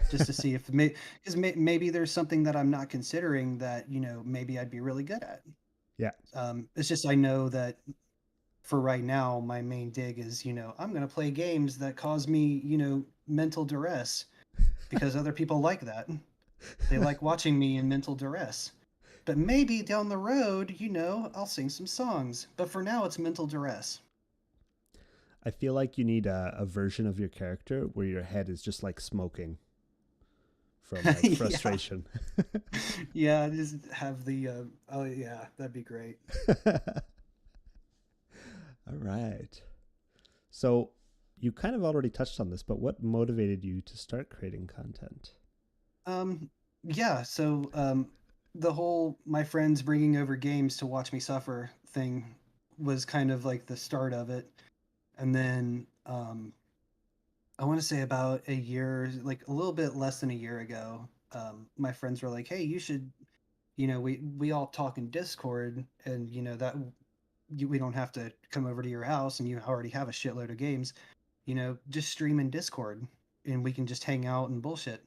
just to see if because maybe there's something that I'm not considering that maybe I'd be really good at. Yeah. It's just I know that for right now, my main dig is, I'm going to play games that cause me, mental duress because other people like that. They like watching me in mental duress. But maybe down the road, I'll sing some songs. But for now, it's mental duress. I feel like you need a version of your character where your head is just like smoking from like Yeah. frustration. Yeah. Just have the, oh, yeah, that'd be great. All right. So you kind of already touched on this, but what motivated you to start creating content? Yeah. So, the whole my friends bringing over games to watch me suffer thing was kind of like the start of it. And then I want to say about a year, like a little bit less than a year ago, my friends were like, "Hey, you should, we all talk in Discord, and that we don't have to come over to your house, and you already have a shitload of games. Just stream in Discord, and we can just hang out and bullshit."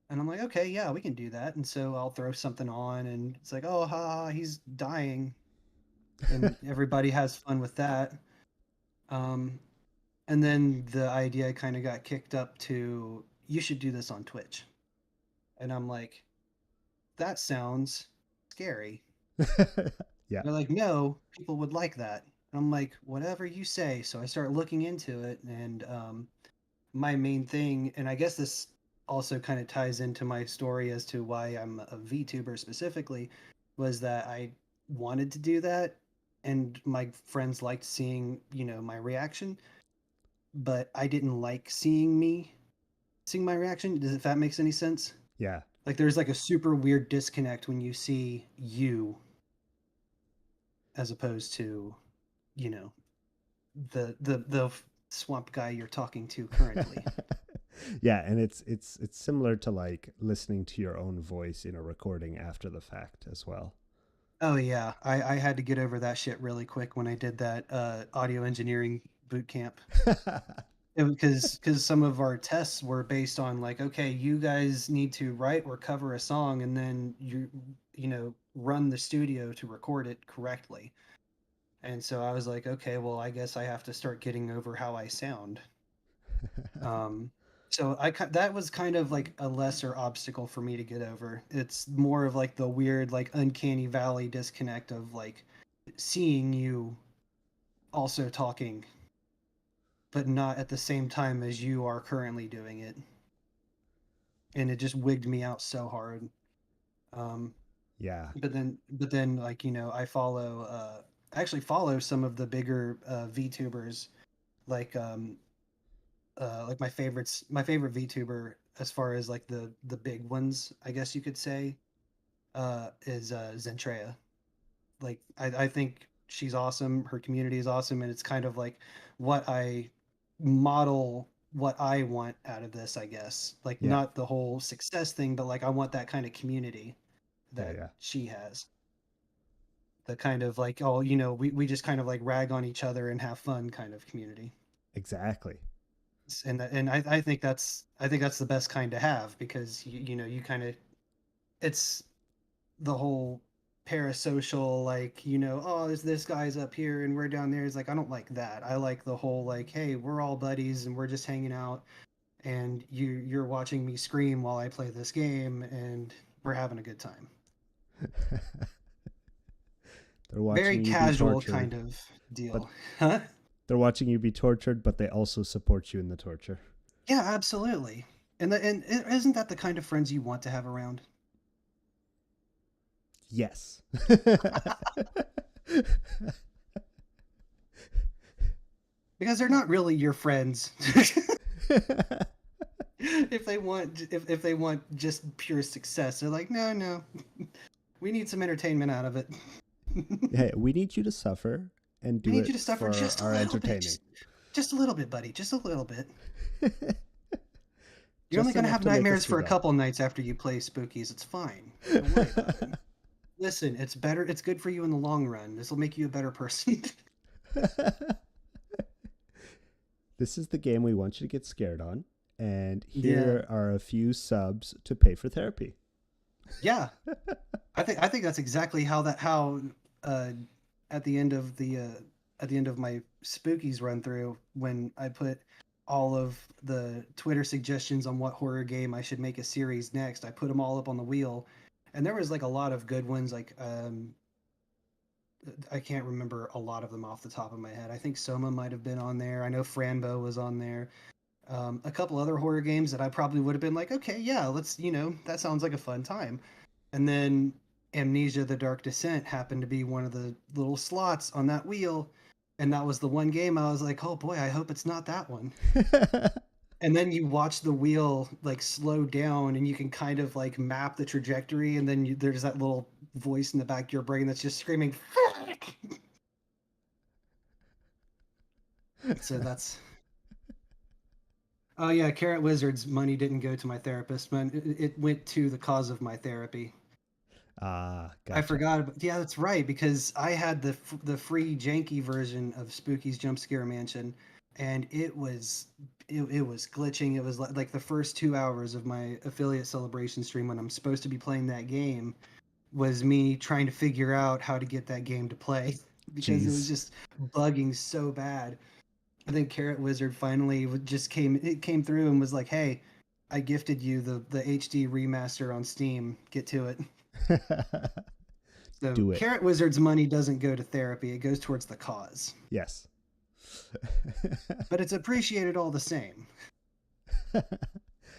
And I'm like, "Okay, yeah, we can do that." And so I'll throw something on, and it's like, "Oh, ha, he's dying," and everybody has fun with that. Um, And then the idea kind of got kicked up to you should do this on Twitch. And I'm like, that sounds scary. Yeah. They're like, no, people would like that. And I'm like, whatever you say. So I start looking into it. And my main thing, and I guess this also kind of ties into my story as to why I'm a VTuber specifically, was that I wanted to do that. And my friends liked seeing, my reaction, but I didn't like seeing my reaction. Does if that makes any sense? Yeah. Like there's like a super weird disconnect when you see you as opposed to, you know, the swamp guy you're talking to currently. Yeah, and it's similar to like listening to your own voice in a recording after the fact as well. Oh yeah, I had to get over that shit really quick when I did that audio engineering boot camp. Because some of our tests were based on like, okay, you guys need to write or cover a song, and then run the studio to record it correctly. And so I was like, okay, well, I guess I have to start getting over how I sound. Um, so that was kind of like a lesser obstacle for me to get over. It's more of like the weird, like uncanny valley disconnect of like seeing you also talking, but not at the same time as you are currently doing it. And it just wigged me out so hard. Um, Yeah. but then, like I actually follow some of the bigger VTubers like like my favorite VTuber as far as like the big ones, I guess you could say, is Zentrea. Like I think she's awesome. Her community is awesome, and it's kind of like what I model what I want out of this, I guess. Like Yeah. not the whole success thing, but like I want that kind of community Yeah. that Yeah. she has. The kind of like, oh, you know, we just kind of like rag on each other and have fun kind of community. Exactly. And I think that's the best kind to have because you know you kind of it's the whole parasocial, like, you know, oh, is this guy's up here and we're down there. It's like I don't like that. I like the whole like, hey, we're all buddies and we're just hanging out and you're watching me scream while I play this game and we're having a good time. They're Very watching you be casual tortured, kind of but deal. Huh? they're watching you be tortured, but they also support you in the torture. Yeah, absolutely. And isn't that the kind of friends you want to have around? Yes. Because they're not really your friends. If they want just pure success, they're like, no, we need some entertainment out of it. Hey, we need you to suffer and We do need you it to suffer for just a our little bit, entertaining. just a little bit, buddy, just a little bit. You're only Just gonna enough have to make us nightmares for a giggle. couple nights after you play Spookies. It's fine. Don't worry about it. Listen, it's better. It's good for you in the long run. This will make you a better person. This is the game we want you to get scared on, and Yeah, here are a few subs to pay for therapy. yeah. I think that's exactly how uh, at the end of the at the end of my Spookies run through when I put all of the Twitter suggestions on what horror game I should make a series next. I put them all up on the wheel, and there was like a lot of good ones. Like I can't remember a lot of them off the top of my head. I think Soma might have been on there. I know Franbo was on there. A couple other horror games that I probably would have been like, okay, yeah, let's, you know, that sounds like a fun time. And then Amnesia: The Dark Descent happened to be one of the little slots on that wheel, and that was the one game I was like, oh boy, I hope it's not that one. And then you watch the wheel like slow down, and you can kind of like map the trajectory, and then there's that little voice in the back of your brain that's just screaming. Fuck! So that's. Oh yeah, Carrot Wizard's money didn't go to my therapist, man. It went to the cause of my therapy. Ah, I gotcha. forgot about. Yeah, that's right because I had the free janky version of Spooky's Jump Scare Mansion, and it was glitching. It was like the first 2 hours of my affiliate celebration stream when I'm supposed to be playing that game was me trying to figure out how to get that game to play because it was Jeez. just bugging so bad. I think Carrot Wizard finally just came through and was like, "Hey, I gifted you the HD remaster on Steam. Get to it." So Do it. Carrot Wizard's money doesn't go to therapy; it goes towards the cause. Yes. But it's appreciated all the same.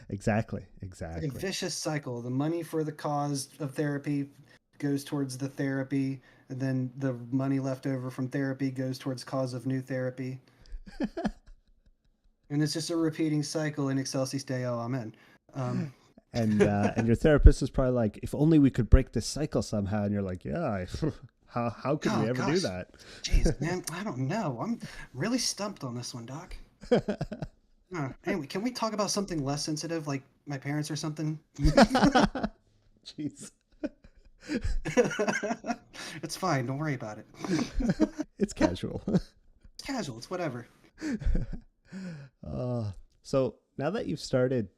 Exactly. It's like a Exactly. vicious cycle. The money for the cause of therapy goes towards the therapy, and then the money left over from therapy goes towards cause of new therapy. And it's just a repeating cycle in Excelsis Deo. Amen. Um, And your therapist is probably like, if only we could break this cycle somehow. And you're like, yeah, how could we oh ever do gosh, that? jeez, man, I don't know. I'm really stumped on this one, Doc. Anyway, can we talk about something less sensitive, like my parents or something? Jeez. It's fine. Don't worry about it. It's casual. It's casual. It's whatever. uh, so now that you've started,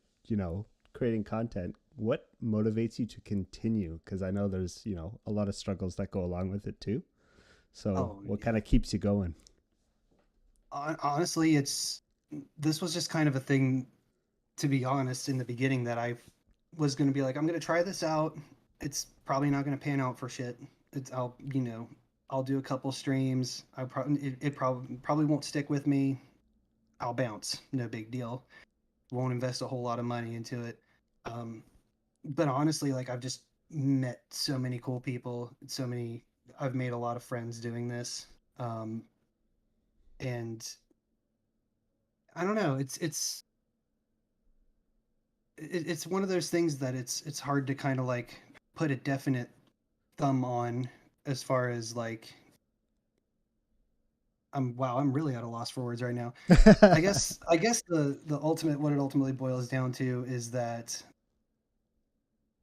creating content, what motivates you to continue? Because I know there's, a lot of struggles that go along with it too. So Oh what kind yeah. of keeps you going? Honestly, it's this was just kind of a thing, to be honest, in the beginning that I was going to be like, I'm going to try this out. It's probably not going to pan out for shit. I'll do a couple streams. It probably won't stick with me. I'll bounce. No big deal. Won't invest a whole lot of money into it. Um, but honestly, like I've just met so many cool people. I've made a lot of friends doing this. And I don't know. It's one of those things that it's hard to kind of like put a definite thumb on, as far as like, I'm really at a loss for words right now. I guess the ultimate, what it ultimately boils down to is that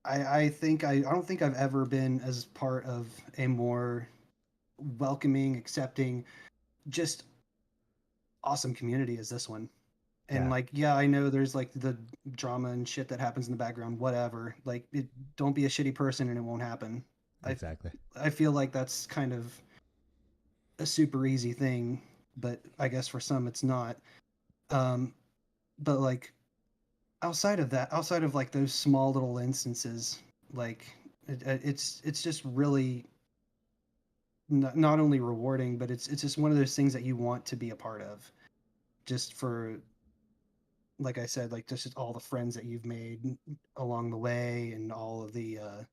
I don't think I've ever been as part of a more welcoming, accepting, just awesome community as this one. And Yeah, like, yeah, I know there's like the drama and shit that happens in the background, whatever. Like, don't be a shitty person and it won't happen. I exactly. I feel like that's kind of a super easy thing, but I guess for some it's not. Um, but like, outside of that, outside of like those small little instances, like it's just really not only rewarding, but it's just one of those things that you want to be a part of, just for, like I said, like just all the friends that you've made along the way, and all the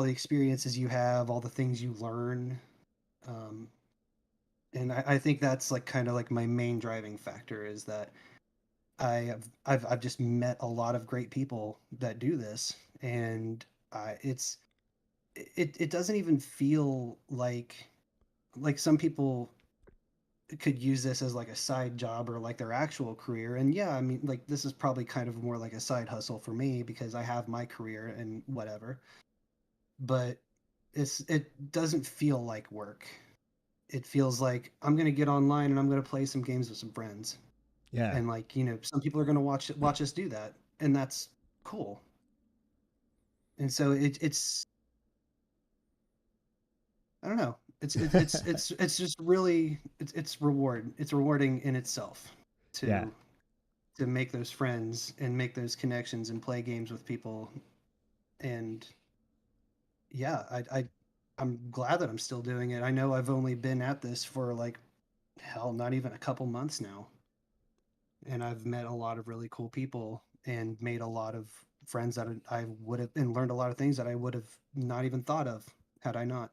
experiences you have, all the things you learn. Um, and I think that's like kind of like my main driving factor, is that I've just met a lot of great people that do this, and it doesn't even feel like some people could use this as like a side job or like their actual career. And yeah, I mean, like, this is probably kind of more like a side hustle for me because I have my career and whatever. But it doesn't feel like work. It feels like I'm gonna get online and I'm gonna play some games with some friends. Yeah. And like, some people are gonna watch us do that, and that's cool. And so it's I don't know. It's just really, it's rewarding in itself Yeah. to make those friends and make those connections and play games with people. And yeah, I'm glad that I'm still doing it. I know I've only been at this for like, hell, not even a couple months now, and I've met a lot of really cool people and made a lot of friends that I would have, and learned a lot of things that I would have not even thought of had I not.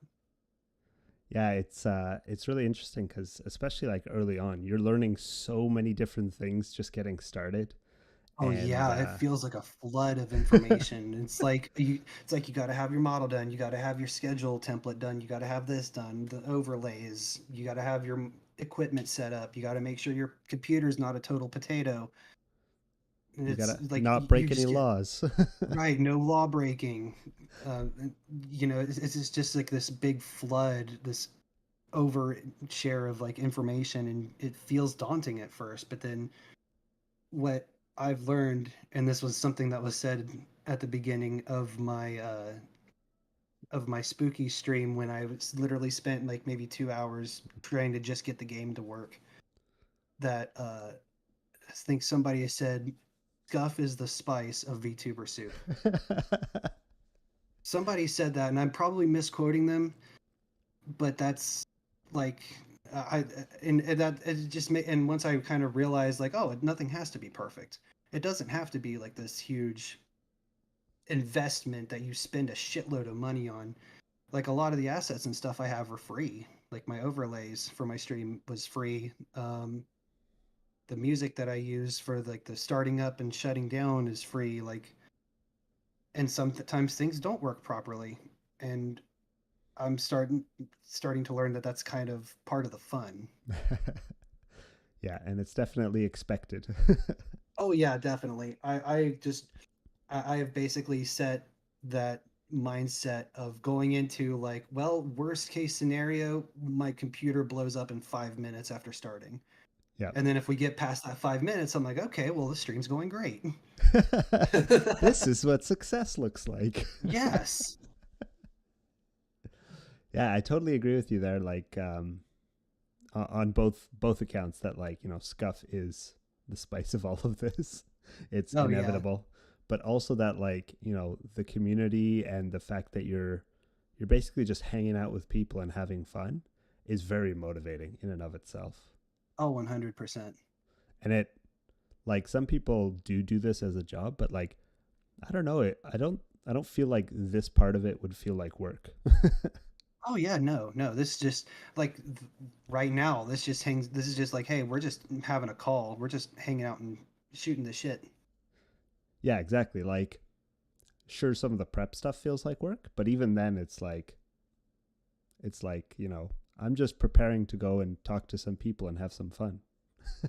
Yeah, it's really interesting because especially like early on, you're learning so many different things just getting started, Oh and yeah, it feels like a flood of information. It's like you got to have your model done, you got to have your schedule template done, you got to have this done, the overlays, you got to have your equipment set up, you got to make sure your computer's not a total potato. And you it's gotta like not you break any just get, laws. right, no law breaking. And, it's just like this big flood, this overshare of like information, and it feels daunting at first, but then what I've learned, and this was something that was said at the beginning of my spooky stream, when I was literally spent like maybe 2 hours trying to just get the game to work. That I think somebody has said, "Scuff is the spice of VTuber soup." Somebody said that, and I'm probably misquoting them, but that's like, I and that it just made. And once I kind of realized, like, oh, nothing has to be perfect. It doesn't have to be like this huge investment that you spend a shitload of money on. Like, a lot of the assets and stuff I have are free. Like, my overlays for my stream was free. The music that I use for like the starting up and shutting down is free. Like, and sometimes things don't work properly, and I'm starting to learn that that's kind of part of the fun. Yeah, and it's definitely expected. Oh yeah, definitely. I have basically set that mindset of going into like, well, worst case scenario, my computer blows up in 5 minutes after starting. Yeah. And then if we get past that 5 minutes, I'm like, okay, well, the stream's going great. This is what success looks like. Yes. Yeah, I totally agree with you there. Like, on both accounts, that like scuff is the spice of all of this. It's Oh yeah. inevitable, but also that like the community and the fact that you're basically just hanging out with people and having fun is very motivating in and of itself. Oh, 100%. And it, like, some people do this as a job, but like I don't know it. I don't feel like this part of it would feel like work. Oh yeah, no, no. This is just like right now. This just hangs. This is just like, hey, we're just having a call. We're just hanging out and shooting the shit. Yeah, exactly. Like, sure, some of the prep stuff feels like work, but even then, it's like, I'm just preparing to go and talk to some people and have some fun.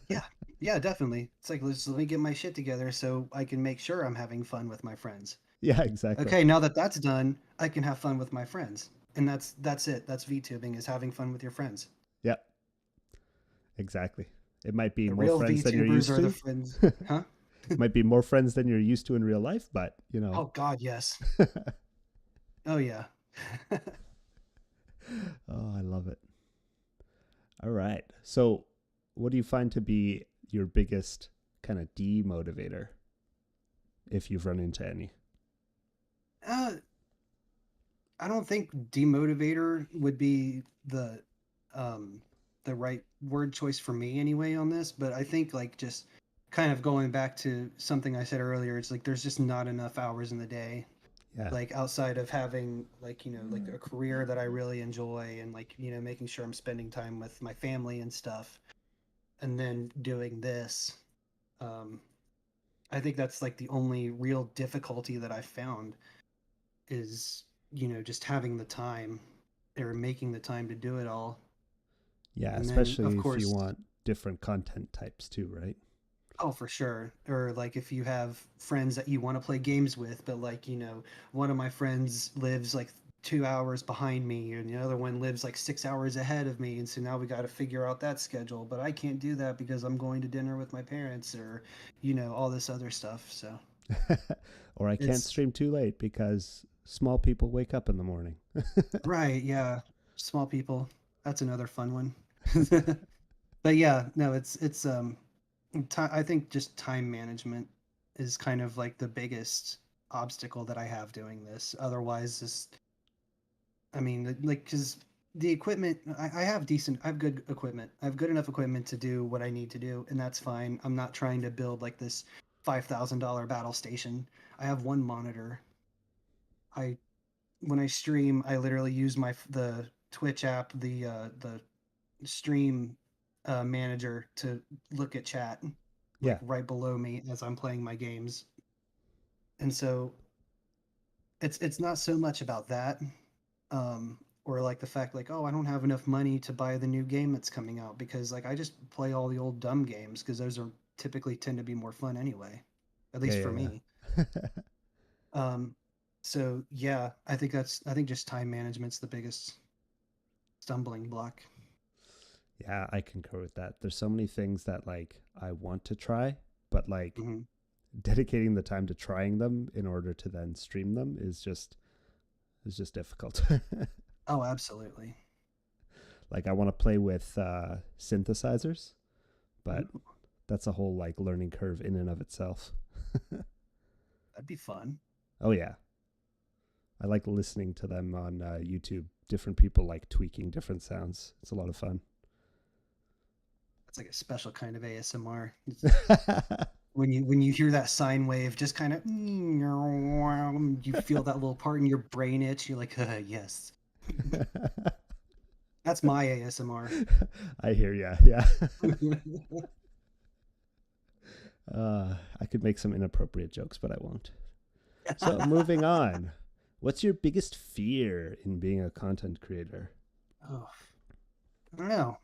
Yeah, yeah, definitely. It's like let me get my shit together so I can make sure I'm having fun with my friends. Yeah, exactly. Okay, now that that's done, I can have fun with my friends, and that's it. That's VTubing is having fun with your friends. Yeah, exactly. It might be The more real friends than you're VTubers used are the to. friends, huh? Might be more friends than you're used to in real life, but Oh God, yes. Oh yeah. Oh, I love it. All right. So, what do you find to be your biggest kind of demotivator if you've run into any? uh, I don't think demotivator would be um the right word choice for me anyway on this, but I think like just kind of going back to something I said earlier, it's like there's just not enough hours in the day. Yeah. Like outside of having like, like a career that I really enjoy and like, making sure I'm spending time with my family and stuff and then doing this. Um I think that's like the only real difficulty that I've found is just having the time or making the time to do it all. Yeah, And then of especially if you course, want different content types too, right? oh for sure, or like if you have friends that you want to play games with, but like one of my friends lives like 2 hours behind me and the other one lives like 6 hours ahead of me, and so now we got to figure out that schedule, but I can't do that because I'm going to dinner with my parents, or all this other stuff. So Or I can't it's stream too late because small people wake up in the morning. right, yeah. Small people, that's another fun one. But yeah, no, it's I think just time management is kind of like the biggest obstacle that I have doing this. Otherwise, just I mean, like, because the equipment, I have I have good equipment. I have good enough equipment to do what I need to do, and that's fine. I'm not trying to build like this $5,000 battle station. I have one monitor. I When I stream, I literally use the Twitch app, the stream manager to look at chat, like Yeah. right below me as I'm playing my games. And so it's not so much about that, or like the fact like, oh, I don't have enough money to buy the new game that's coming out, because like I just play all the old dumb games because those are typically tend to be more fun anyway, at Yeah, least for yeah, me. yeah. Um, so yeah, I think just time management's the biggest stumbling block. Yeah, I concur with that. There's so many things that like I want to try, but like Hmm. dedicating the time to trying them in order to then stream them is just difficult. Oh, absolutely. Like I want to play with synthesizers, but Ooh, that's a whole like learning curve in and of itself. that'd be fun. Oh yeah, I like listening to them on YouTube. Different people like tweaking different sounds. It's a lot of fun. That's like a special kind of ASMR. When you hear that sine wave, just kind of you feel that little part in your brain itch. You're like, yes, that's my ASMR. I hear ya. Yeah. I could make some inappropriate jokes, but I won't. So moving on. What's your biggest fear in being a content creator? Oh, I don't know.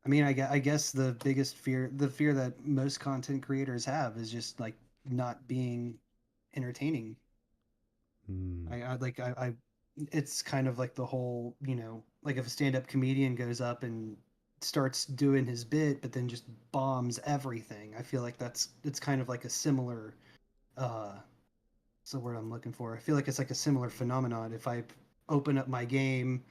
I mean, I guess the biggest fear, the fear that most content creators have, is just like not being entertaining. Hmm. It's kind of like the whole, like if a stand-up comedian goes up and starts doing his bit, but then just bombs everything. I feel like it's kind of like a similar, uh, what's the word I'm looking for? I feel like it's like a similar phenomenon. If I open up my game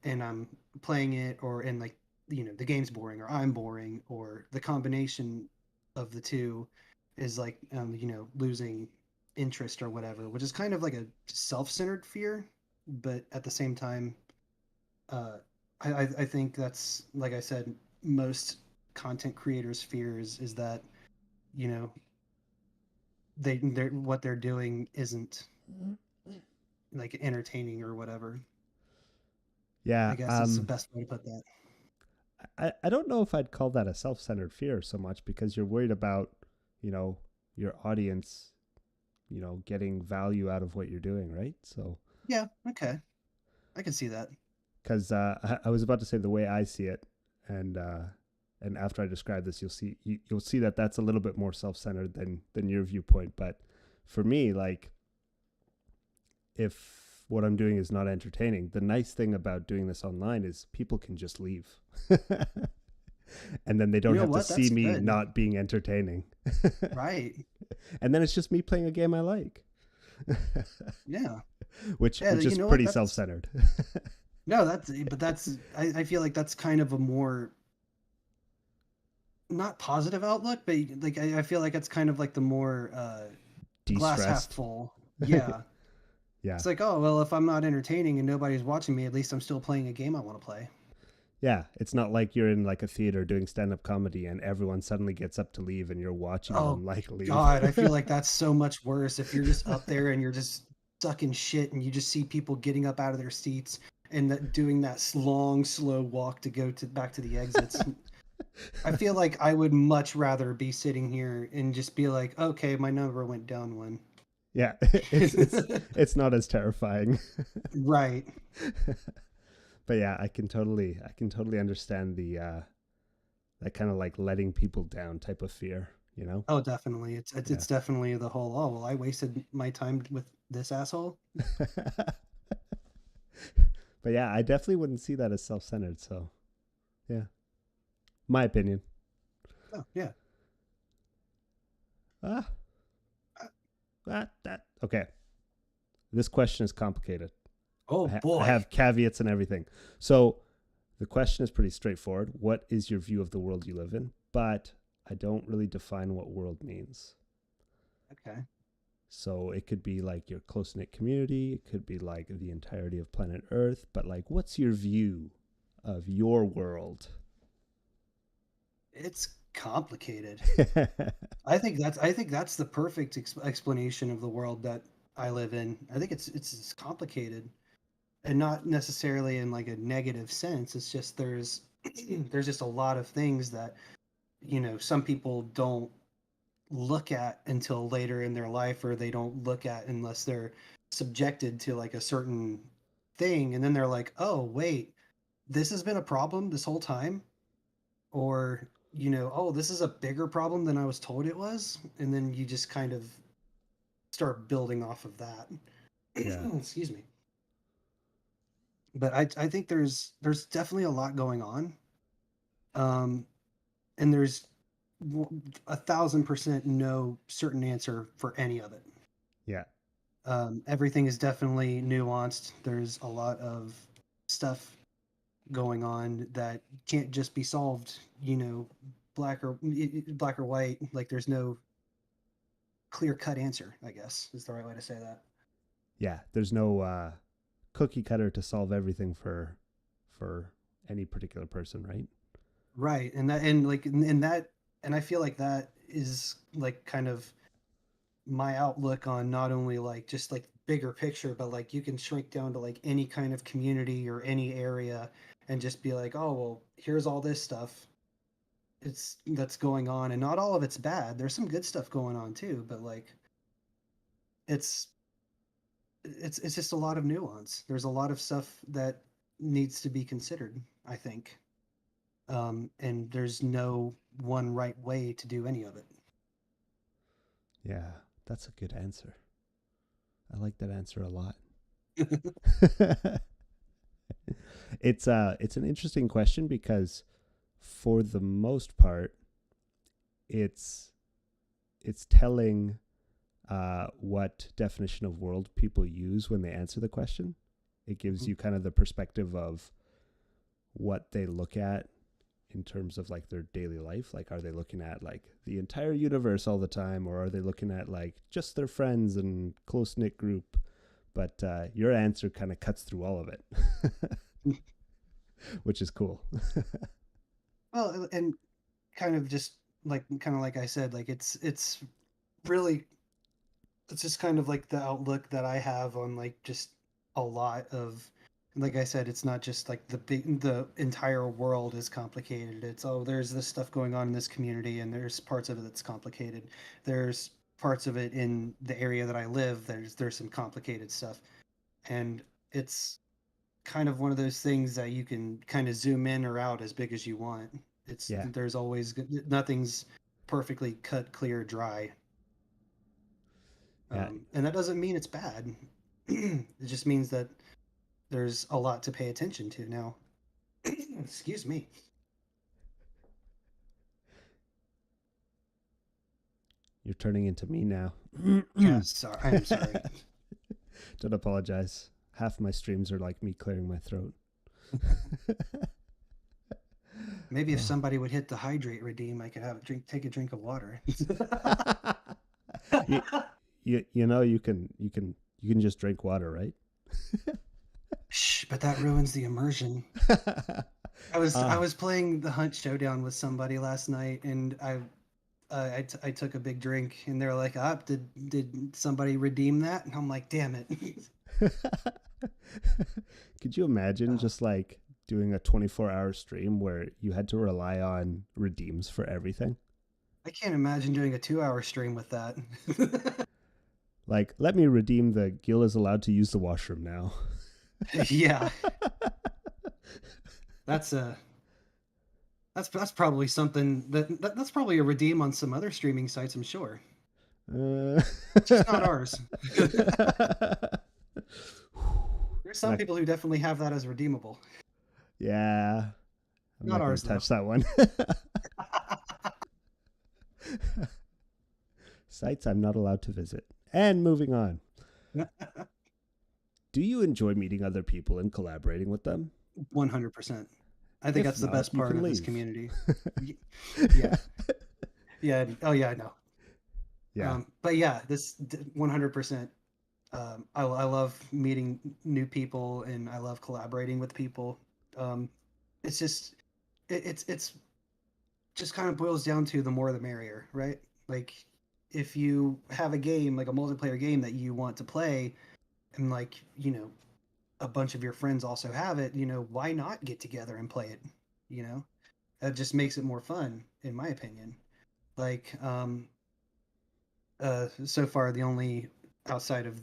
and I'm playing it, or and like, the game's boring, or I'm boring, or the combination of the two is like, losing interest or whatever, which is kind of like a self-centered fear, but at the same time, uh, I think that's, like I said, most content creators' fears is that you know they're what they're doing isn't like entertaining or whatever. Yeah. I guess is the best way to put that. I don't know if I'd call that a self-centered fear so much because you're worried about, you know, your audience, getting value out of what you're doing, right? So, Yeah, okay. I can see that. because I was about to say the way I see it, and after I describe this, you'll see that that's a little bit more self-centered than your viewpoint. But for me, like, if what I'm doing is not entertaining, the nice thing about doing this online is people can just leave. And then they You don't know have to what? see That's me good. not being entertaining. Right. And then it's just me playing a game I like. Yeah. which Yeah, which you is know what? pretty That's self-centered. no, I feel like that's kind of a more not positive outlook, but like I feel like it's kind of like the more glass half De-stressed. full. Yeah. Yeah. It's like, oh well, if I'm not entertaining and nobody's watching me, at least I'm still playing a game I want to play. Yeah, it's not like you're in like a theater doing stand-up comedy and everyone suddenly gets up to leave and you're watching Oh them like leave. God, I feel like that's so much worse if you're just up there and you're just sucking shit and you just see people getting up out of their seats and doing that long, slow walk to go to back to the exits. I feel like I would much rather be sitting here and just be like, okay, my number went down one. Yeah, it's not as terrifying. Right. But yeah, I can totally understand the that kind of like letting people down type of fear, you know? Oh, definitely. Yeah. It's definitely the whole, oh, well, I wasted my time with this asshole. But yeah, I definitely wouldn't see that as self-centered, so yeah. My opinion. Oh, yeah. Ah, that okay. This question is complicated. Oh I boy. have caveats and everything. So the question is pretty straightforward. What is your view of the world you live in? But I don't really define what world means. Okay. So it could be like your close knit community, it could be like the entirety of planet Earth, but like, what's your view of your world? It's complicated. I think that's the perfect explanation of the world that I live in. I think it's complicated and not necessarily in like a negative sense. It's just there's just a lot of things that some people don't look at until later in their life, or they don't look at unless they're subjected to like a certain thing, and then they're like, oh wait, this has been a problem this whole time, or oh, this is a bigger problem than I was told it was, and then you just kind of start building off of that. Yeah. Excuse me. But I think there's definitely a lot going on, um, and there's 1,000% no certain answer for any of it. Yeah. Everything is definitely nuanced. There's a lot of stuff going on that can't just be solved, black or white. Like there's no clear cut answer, I guess is the right way to say that. Yeah. There's no cookie cutter to solve everything for any particular person, right? Right. And I feel like that is like kind of my outlook on not only like just like bigger picture, but like you can shrink down to like any kind of community or any area and just be like, oh well, here's all this stuff it's that's going on, and not all of it's bad. There's some good stuff going on too, but like it's it's just a lot of nuance. There's a lot of stuff that needs to be considered, I think. And there's no one right way to do any of Yeah. That's a good answer. I like that answer a lot. it. It's an interesting question because for the most part it's telling what definition of world people use when they answer the question. It gives you kind of the perspective of what they look at in terms of like their daily life. Like, are they looking at like the entire universe all the time, or are they looking at like just their friends and close knit group? But your answer kind of cuts through all of it, which is cool. Well, and kind of like I said, like it's really it's just kind of like the outlook that I have on like just a lot of like I said, it's not just like the entire world is complicated. It's, oh, there's this stuff going on in this community, and there's parts of it that's complicated. There's parts of it in the area that I live. There's some complicated stuff, and it's kind of one of those things that you can kind of zoom in or out as big as you want. It's Yeah. there's always nothing's perfectly cut, clear, dry, Yeah. and that doesn't mean it's bad. It just means that there's a lot to pay attention to now. Excuse me. You're turning into me now. Yeah, sorry. I am sorry. Don't apologize. Half my streams are like me clearing my throat. Maybe if somebody would hit the hydrate redeem, I could have a drink, take a drink of water. you know you can just drink water, right? Shh, but that ruins the immersion. I was playing the Hunt Showdown with somebody last night, and I took a big drink, and they're like, "Ah, did somebody redeem that?" And I'm like, "Damn it!" Could you imagine just like doing a 24-hour stream where you had to rely on redeems for everything? I can't imagine doing a 2-hour stream with that. Like, let me redeem the Gil is allowed to use the washroom now. Yeah, that's a that's probably something that's probably a redeem on some other streaming sites, I'm sure. Just not ours. There's some people who definitely have that as redeemable. Yeah. I'm not going to touch that one. Sites I'm not allowed to visit. And moving on. Do you enjoy meeting other people and collaborating with them? 100%. I think that's the best part of this community. Yeah. Yeah. Oh, yeah, I know. Yeah. But yeah, this 100%. I love meeting new people, and I love collaborating with people. It's just it's just kind of boils down to the more the merrier, right? Like, if you have a game, like a multiplayer game that you want to play, and like, a bunch of your friends also have it, why not get together and play it? That just makes it more fun, in my opinion. Like, so far the only outside of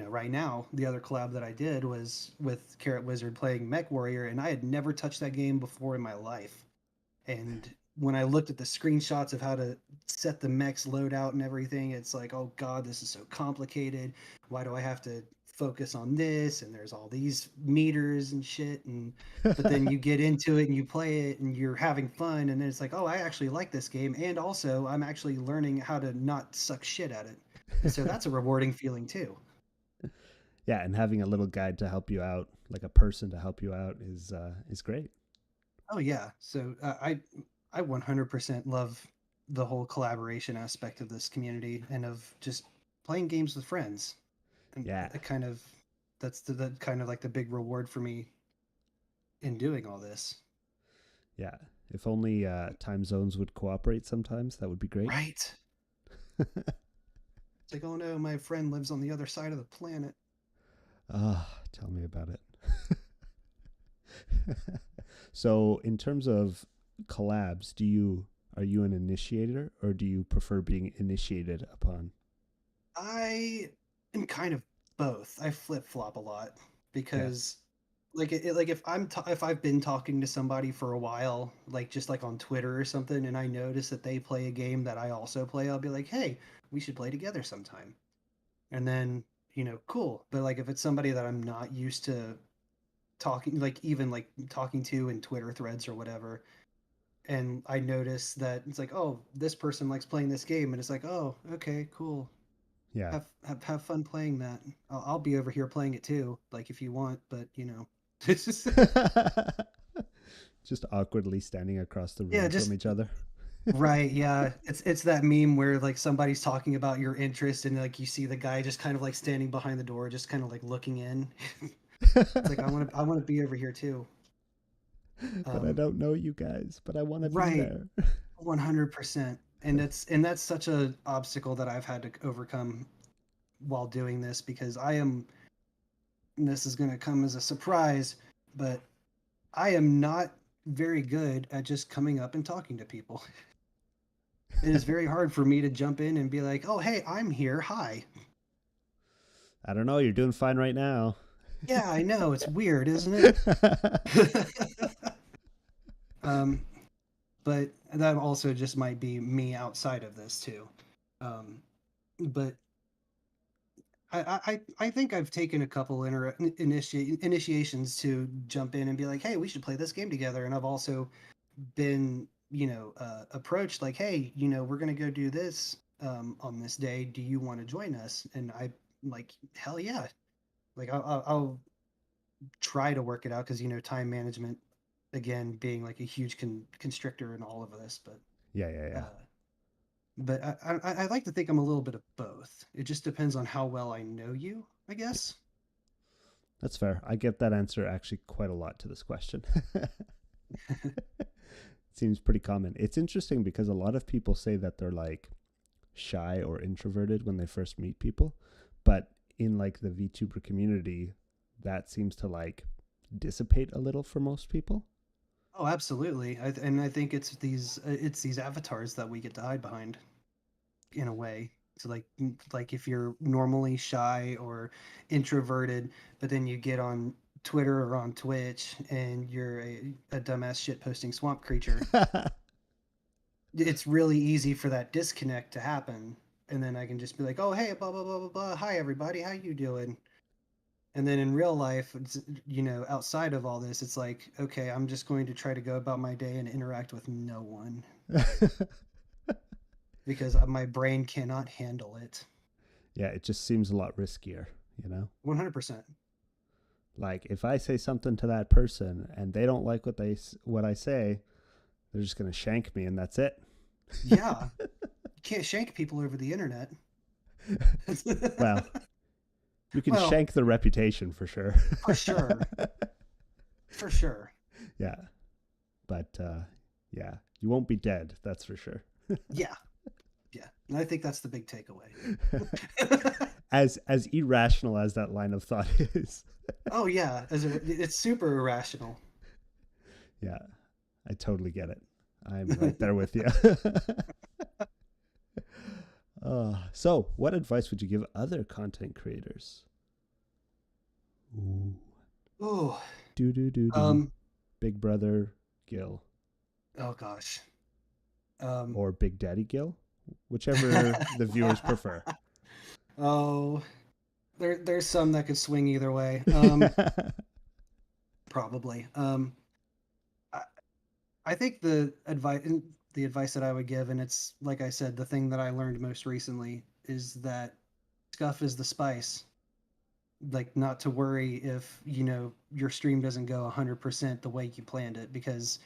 right now, the other collab that I did was with Carrot Wizard playing Mech Warrior, and I had never touched that game before in my life. And when I looked at the screenshots of how to set the mech's loadout and everything, it's like, oh god, this is so complicated. Why do I have to focus on this? And there's all these meters and shit. But then you get into it and you play it and you're having fun, and then it's like, oh, I actually like this game, and also I'm actually learning how to not suck shit at it. And so that's a rewarding feeling too. Yeah, and having a little guide to help you out, like a person to help you out, is great. Oh yeah. So I 100% love the whole collaboration aspect of this community and of just playing games with friends. And Yeah. that's the kind of like the big reward for me in doing all this. Yeah. If only time zones would cooperate sometimes, that would be great. Right. It's like, oh no, my friend lives on the other side of the planet. Tell me about it. So in terms of collabs, are you an initiator, or do you prefer being initiated upon? I am kind of both. I flip-flop a lot because like like if if I've been talking to somebody for a while, like just like on Twitter or something, and I notice that they play a game that I also play, I'll be like, "Hey, we should play together sometime." And then, cool. But like if it's somebody that I'm not used to talking, like even like talking to in Twitter threads or whatever, and I notice that it's like, oh, this person likes playing this game, and it's like, oh, okay, cool. Yeah. Have fun playing that. I'll be over here playing it too, like if you want, but it's just Just awkwardly standing across the room yeah, from each other. right, yeah. It's that meme where like somebody's talking about your interest, and like you see the guy just kind of like standing behind the door, just kind of like looking in. It's like I want to be over here too. But I don't know you guys, but I want to be there. 100%. And that's such a obstacle that I've had to overcome while doing this, because and this is going to come as a surprise, but I am not very good at just coming up and talking to people. It is very hard for me to jump in and be like, "Oh, hey, I'm here. Hi." I don't know. You're doing fine right now. Yeah, I know. It's weird, isn't it? um, but that also just might be me outside of this too. But I think I've taken a couple initiations to jump in and be like, hey, we should play this game together. And I've also been, approached like, hey, we're gonna go do this on this day. Do you want to join us? And I like, hell yeah. Like I'll try to work it out because time management again being like a huge constrictor in all of this, but Yeah, yeah, uh, yeah. but I like to think I'm a little bit of both. It just depends on how well I know you, I guess. That's fair. I get that answer actually quite a lot to this question. Seems pretty common. It's interesting because a lot of people say that they're like shy or introverted when they first meet people, but in like the VTuber community, that seems to like dissipate a little for most people. Oh, absolutely. And I think it's these avatars that we get to hide behind in a way. So like if you're normally shy or introverted, but then you get on Twitter or on Twitch and you're a dumbass shit posting swamp creature, it's really easy for that disconnect to happen. And then I can just be like, oh hey, blah blah blah blah blah. Hi everybody, how you doing? And then in real life, it's, outside of all this, it's like, okay, I'm just going to try to go about my day and interact with no one because my brain cannot handle it. Yeah, it just seems a lot riskier, 100%. Like if I say something to that person and they don't like what I say, they're just going to shank me and that's it. Yeah. You can't shank people over the internet. Well, you can Well, shank the reputation for sure. for sure. For sure. Yeah. But yeah, you won't be dead, that's for sure. Yeah. Yeah. And I think that's the big takeaway. As irrational as that line of thought is. Oh yeah, it's super irrational. Yeah. I totally get it. I'm right there with you. So, what advice would you give other content creators? Ooh. Oh. Do. Big Brother Gil. Oh gosh. Or Big Daddy Gil, whichever the viewers prefer. Oh, there's some that could swing either way. Probably. I, I think the advice that I would give, and it's like I said, the thing that I learned most recently is that scuff is the spice. Like not to worry if your stream doesn't go 100% the way you planned it, because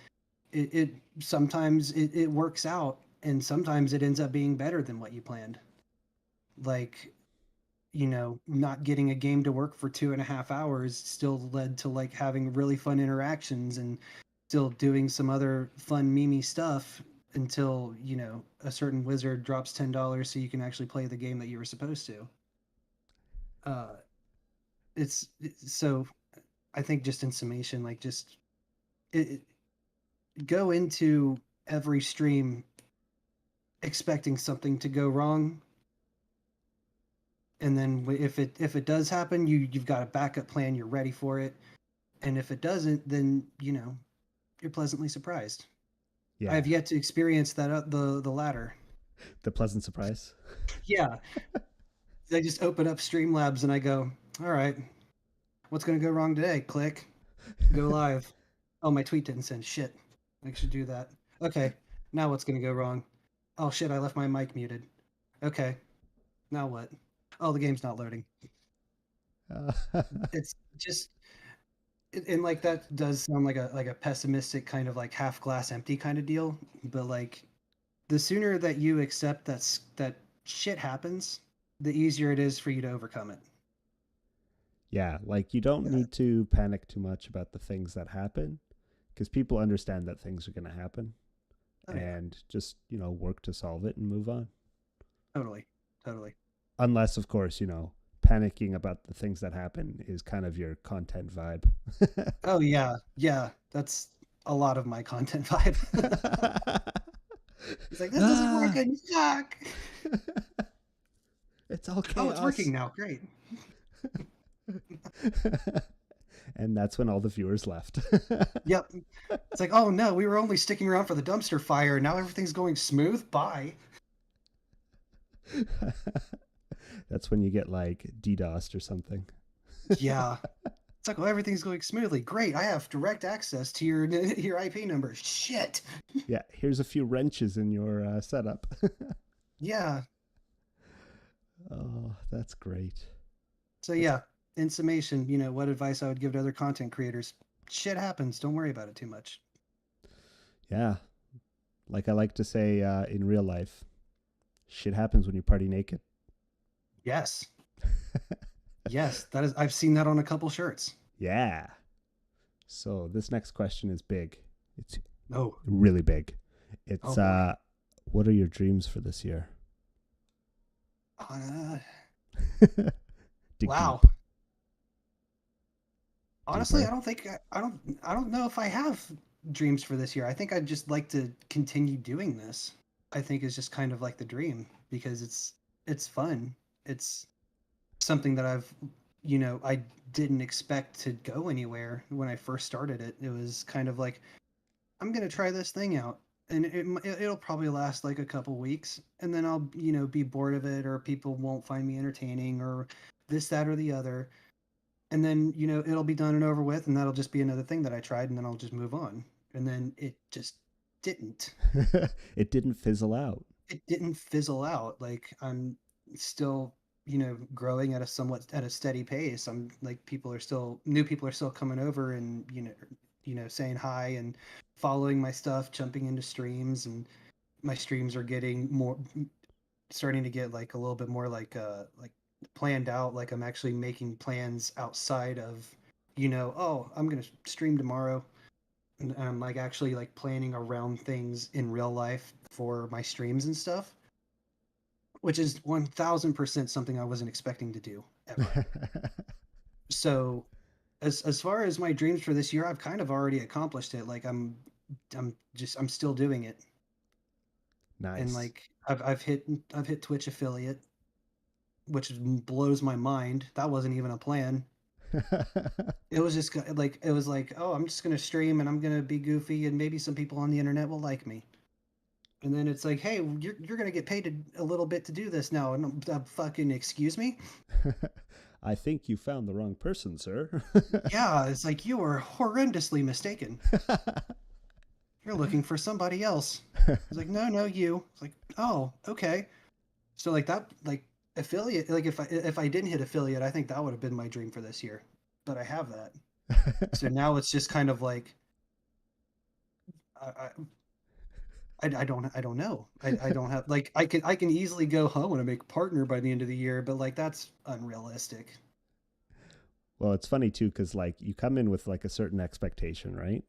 it sometimes it works out and sometimes it ends up being better than what you planned. Like not getting a game to work for 2.5 hours still led to like having really fun interactions and still doing some other fun mimi stuff until a certain wizard drops $10 so you can actually play the game that you were supposed to. uh so I think just in summation, like just it, go into every stream expecting something to go wrong, and then if it does happen, you've got a backup plan, you're ready for it. And if it doesn't, then you're pleasantly surprised. I Yeah. have yet to experience that the latter. The pleasant surprise. Yeah, I just open up Streamlabs and I go, all right, what's going to go wrong today? Click, go live. Oh, my tweet didn't send. Shit, I should do that. Okay, now what's going to go wrong? Oh shit, I left my mic muted. Okay, now what? Oh, the game's not loading. It's just and like that does sound like a pessimistic kind of like half glass empty kind of deal, but like the sooner that you accept that shit happens, the easier it is for you to overcome it. Yeah, like you don't Yeah. need to panic too much about the things that happen because people understand that things are going to happen Oh yeah, and just, work to solve it and move on. totally, totally. Unless, of course, panicking about the things that happen is kind of your content vibe. Oh yeah, yeah. That's a lot of my content vibe. It's like this isn't Ah, working. Fuck. it's all Oh, it's working chaos. now. Great. And that's when all the viewers left. Yep. It's like, oh no, we were only sticking around for the dumpster fire. Now everything's going smooth. Bye. That's when you get like DDoSed or something. Yeah. It's like, oh, everything's going smoothly. Great. I have direct access to your your IP number. Shit. Yeah, here's a few wrenches in your setup. Yeah. Oh, that's great. So yeah, in summation, what advice I would give to other content creators? Shit happens. Don't worry about it too much. Yeah, like I like to say in real life, shit happens when you party naked. Yes. Yes, that is. I've seen that on a couple shirts. Yeah. So this next question is big. It's Oh. really big. Oh It's boy. what are your dreams for this year? Dig Wow. deep. Honestly, I Deeper. don't think I don't know if I have dreams for this year. I think I'd just like to continue doing this. I think is just kind of like the dream because it's fun. It's something that I didn't expect to go anywhere when I first started it. It was kind of like I'm going to try this thing out and it'll probably last like a couple weeks and then I'll, be bored of it or people won't find me entertaining or this that or the other and then it'll be done and over with and that'll just be another thing that I tried and then I'll just move on and then it just didn't It didn't fizzle out. it didn't fizzle out. Like I'm still growing at a steady pace. I'm like new people are still coming over and saying hi and following my stuff, jumping into streams, and my streams are getting more starting to get like a little bit more like planned out. Like I'm actually making plans outside of oh, I'm gonna stream tomorrow, and I'm like actually like planning around things in real life for my streams and stuff, which is 1000% something I wasn't expecting to do ever. So as far as my dreams for this year, I've kind of already accomplished it. Like I'm still doing it. And Nice. like I've hit Twitch affiliate, which blows my mind. That wasn't even a plan. It was just like it was like, oh, I'm just gonna stream and I'm gonna be goofy and maybe some people on the internet will like me. And then it's like, hey, you're gonna get paid a little bit to do this now, and fucking excuse me. I think you found the wrong person, sir. Yeah, it's like you were horrendously mistaken. You're looking for somebody else. It's like, no, you. It's like, oh, okay. So like that, like affiliate, like if I didn't hit affiliate, I think that would have been my dream for this year. But I have that. So now it's just kind of like, I, I don't know. I don't have like I can easily go home and make partner by the end of the year, but like that's unrealistic. Well, it's funny too, because like you come in with like a certain expectation, right?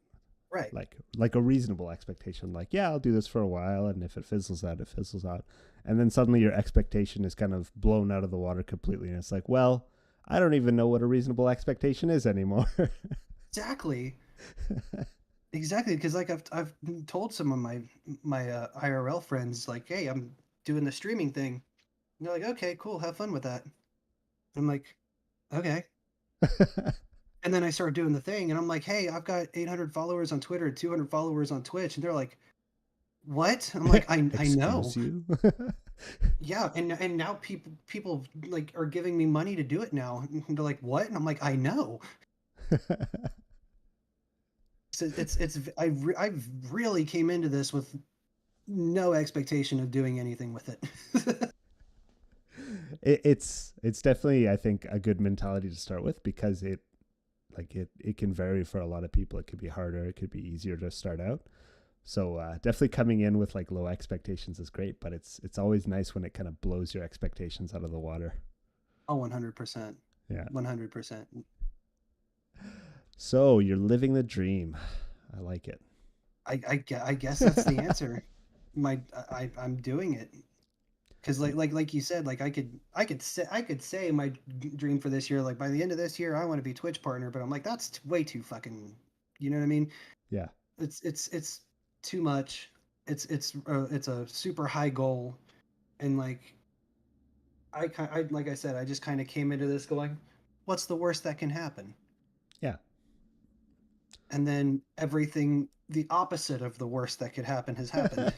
Right. Like a reasonable expectation. Like, yeah, I'll do this for a while, and if it fizzles out, it fizzles out. And then suddenly your expectation is kind of blown out of the water completely, and it's like, well, I don't even know what a reasonable expectation is anymore. Exactly. Exactly, because like I've told some of my IRL friends like, hey, I'm doing the streaming thing. And they're like, okay, cool, have fun with that. I'm like, okay. And then I started doing the thing, and I'm like, hey, I've got 800 followers on Twitter, 200 followers on Twitch, and they're like, what? I'm like, I know. Excuse you. Yeah, and now people like are giving me money to do it now. And they're like, what? And I'm like, I know. So I really came into this with no expectation of doing anything with it. It's definitely, I think, a good mentality to start with, because it can vary for a lot of people. It could be harder, it could be easier to start out. So definitely coming in with like low expectations is great, but it's always nice when it kind of blows your expectations out of the water. Oh, 100%. Yeah. 100%. So you're living the dream. I like it. I guess that's the answer. I'm doing it. Because like you said, like I could say my dream for this year, like by the end of this year, I want to be Twitch partner. But I'm like, that's way too fucking. You know what I mean? Yeah. It's too much. It's a super high goal, and like I like I said, I just kind of came into this going, what's the worst that can happen? Yeah. And then everything the opposite of the worst that could happen has happened.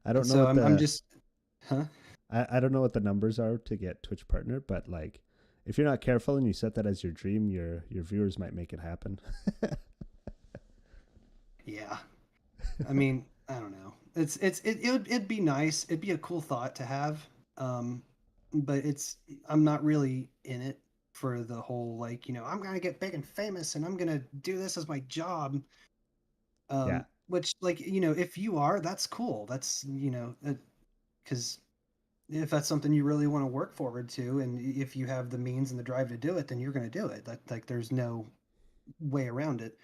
I And don't know so what I'm the just, huh? I don't know what the numbers are to get Twitch partner, but like if you're not careful and you set that as your dream, your viewers might make it happen. Yeah. I mean, I don't know. It'd be nice. It'd be a cool thought to have. Um, but I'm not really in it for the whole like, I'm gonna get big and famous and I'm gonna do this as my job. Yeah. Which like, if you are, that's cool. That's, because if that's something you really want to work forward to, and if you have the means and the drive to do it, then you're gonna do it. That like there's no way around it.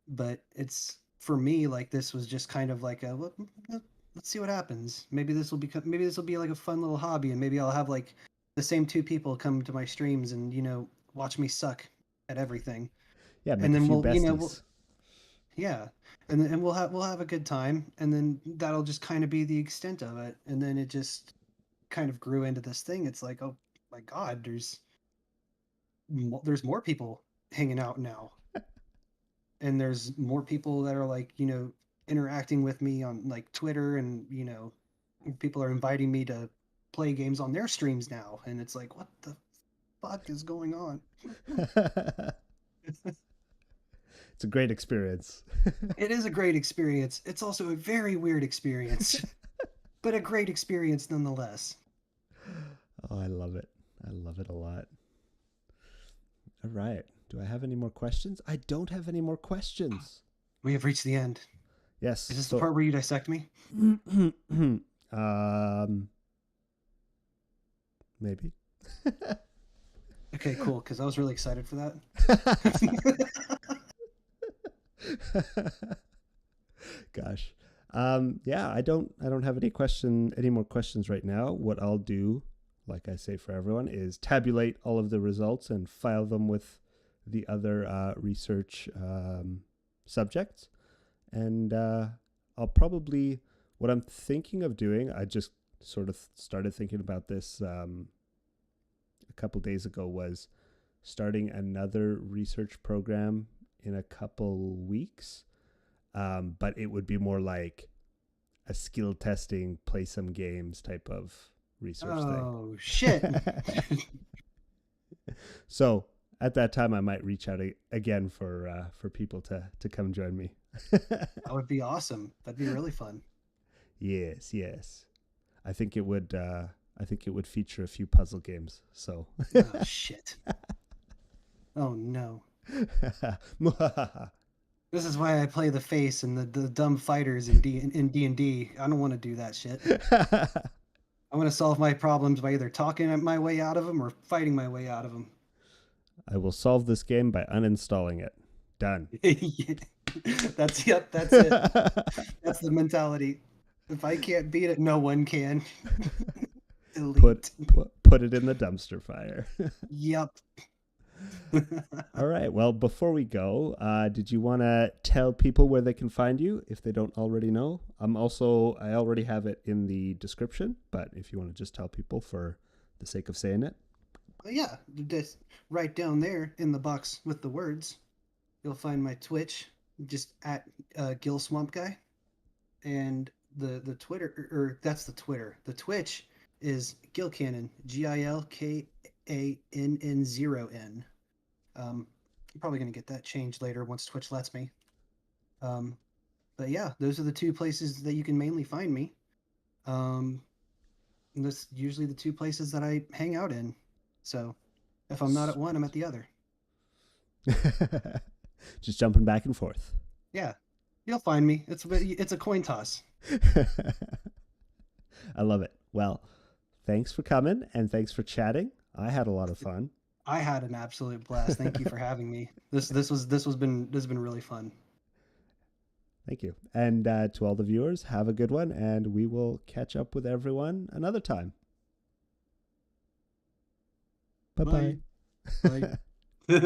But it's for me like this was just kind of like let's see what happens. Maybe this will be like a fun little hobby, and maybe I'll have like the same two people come to my streams and watch me suck at everything, Yeah, and make a then few we'll besties. yeah, and we'll have a good time, and then that'll just kind of be the extent of it, and then it just kind of grew into this thing. It's like, oh my god, there's more people hanging out now, and there's more people that are like interacting with me on like Twitter, and people are inviting me to play games on their streams now, and it's like, what the fuck is going on? It's a great experience. It is a great experience. It's also a very weird experience, but a great experience nonetheless. Oh, I love it. I love it a lot. All right. Do I have any more questions? I don't have any more questions. We have reached the end. Yes. Is this the So, part where you dissect me? um, maybe. Okay, cool. Because I was really excited for that. Gosh. Yeah, I don't have any more questions right now. What I'll do, like I say for everyone, is tabulate all of the results and file them with the other research subjects. And I'll probably, what I'm thinking of doing, I just sort of started thinking about this a couple days ago, was starting another research program in a couple weeks. But it would be more like a skill testing, play some games type of research thing. Oh shit. So at that time, I might reach out again for people to come join me. That would be awesome. That'd be really fun. Yes, yes. I think it would. I think it would feature a few puzzle games. So. Oh shit. Oh no. This is why I play the face and the dumb fighters in D&D. I don't want to do that shit. I want to solve my problems by either talking my way out of them or fighting my way out of them. I will solve this game by uninstalling it. Done. That's it. That's the mentality. If I can't beat it, no one can. Put it in the dumpster fire. Yep. All right. Well, before we go, did you want to tell people where they can find you if they don't already know? I already have it in the description, but if you want to just tell people for the sake of saying it. Yeah, just right down there in the box with the words, you'll find my Twitch, just at Gil Swampguy, and the Twitter, or that's the Twitter. The Twitch is Gil Cannon, GilKannon0N. I'm probably going to get that changed later once Twitch lets me. But yeah, those are the two places that you can mainly find me. That's usually the two places that I hang out in. So if I'm not at one, I'm at the other. Just jumping back and forth. Yeah, you'll find me. It's a coin toss. I love it. Well, thanks for coming and thanks for chatting. I had a lot of fun. I had an absolute blast. Thank you for having me. This has been really fun. Thank you. And to all the viewers, have a good one, and we will catch up with everyone another time. Bye-bye. Bye. Bye.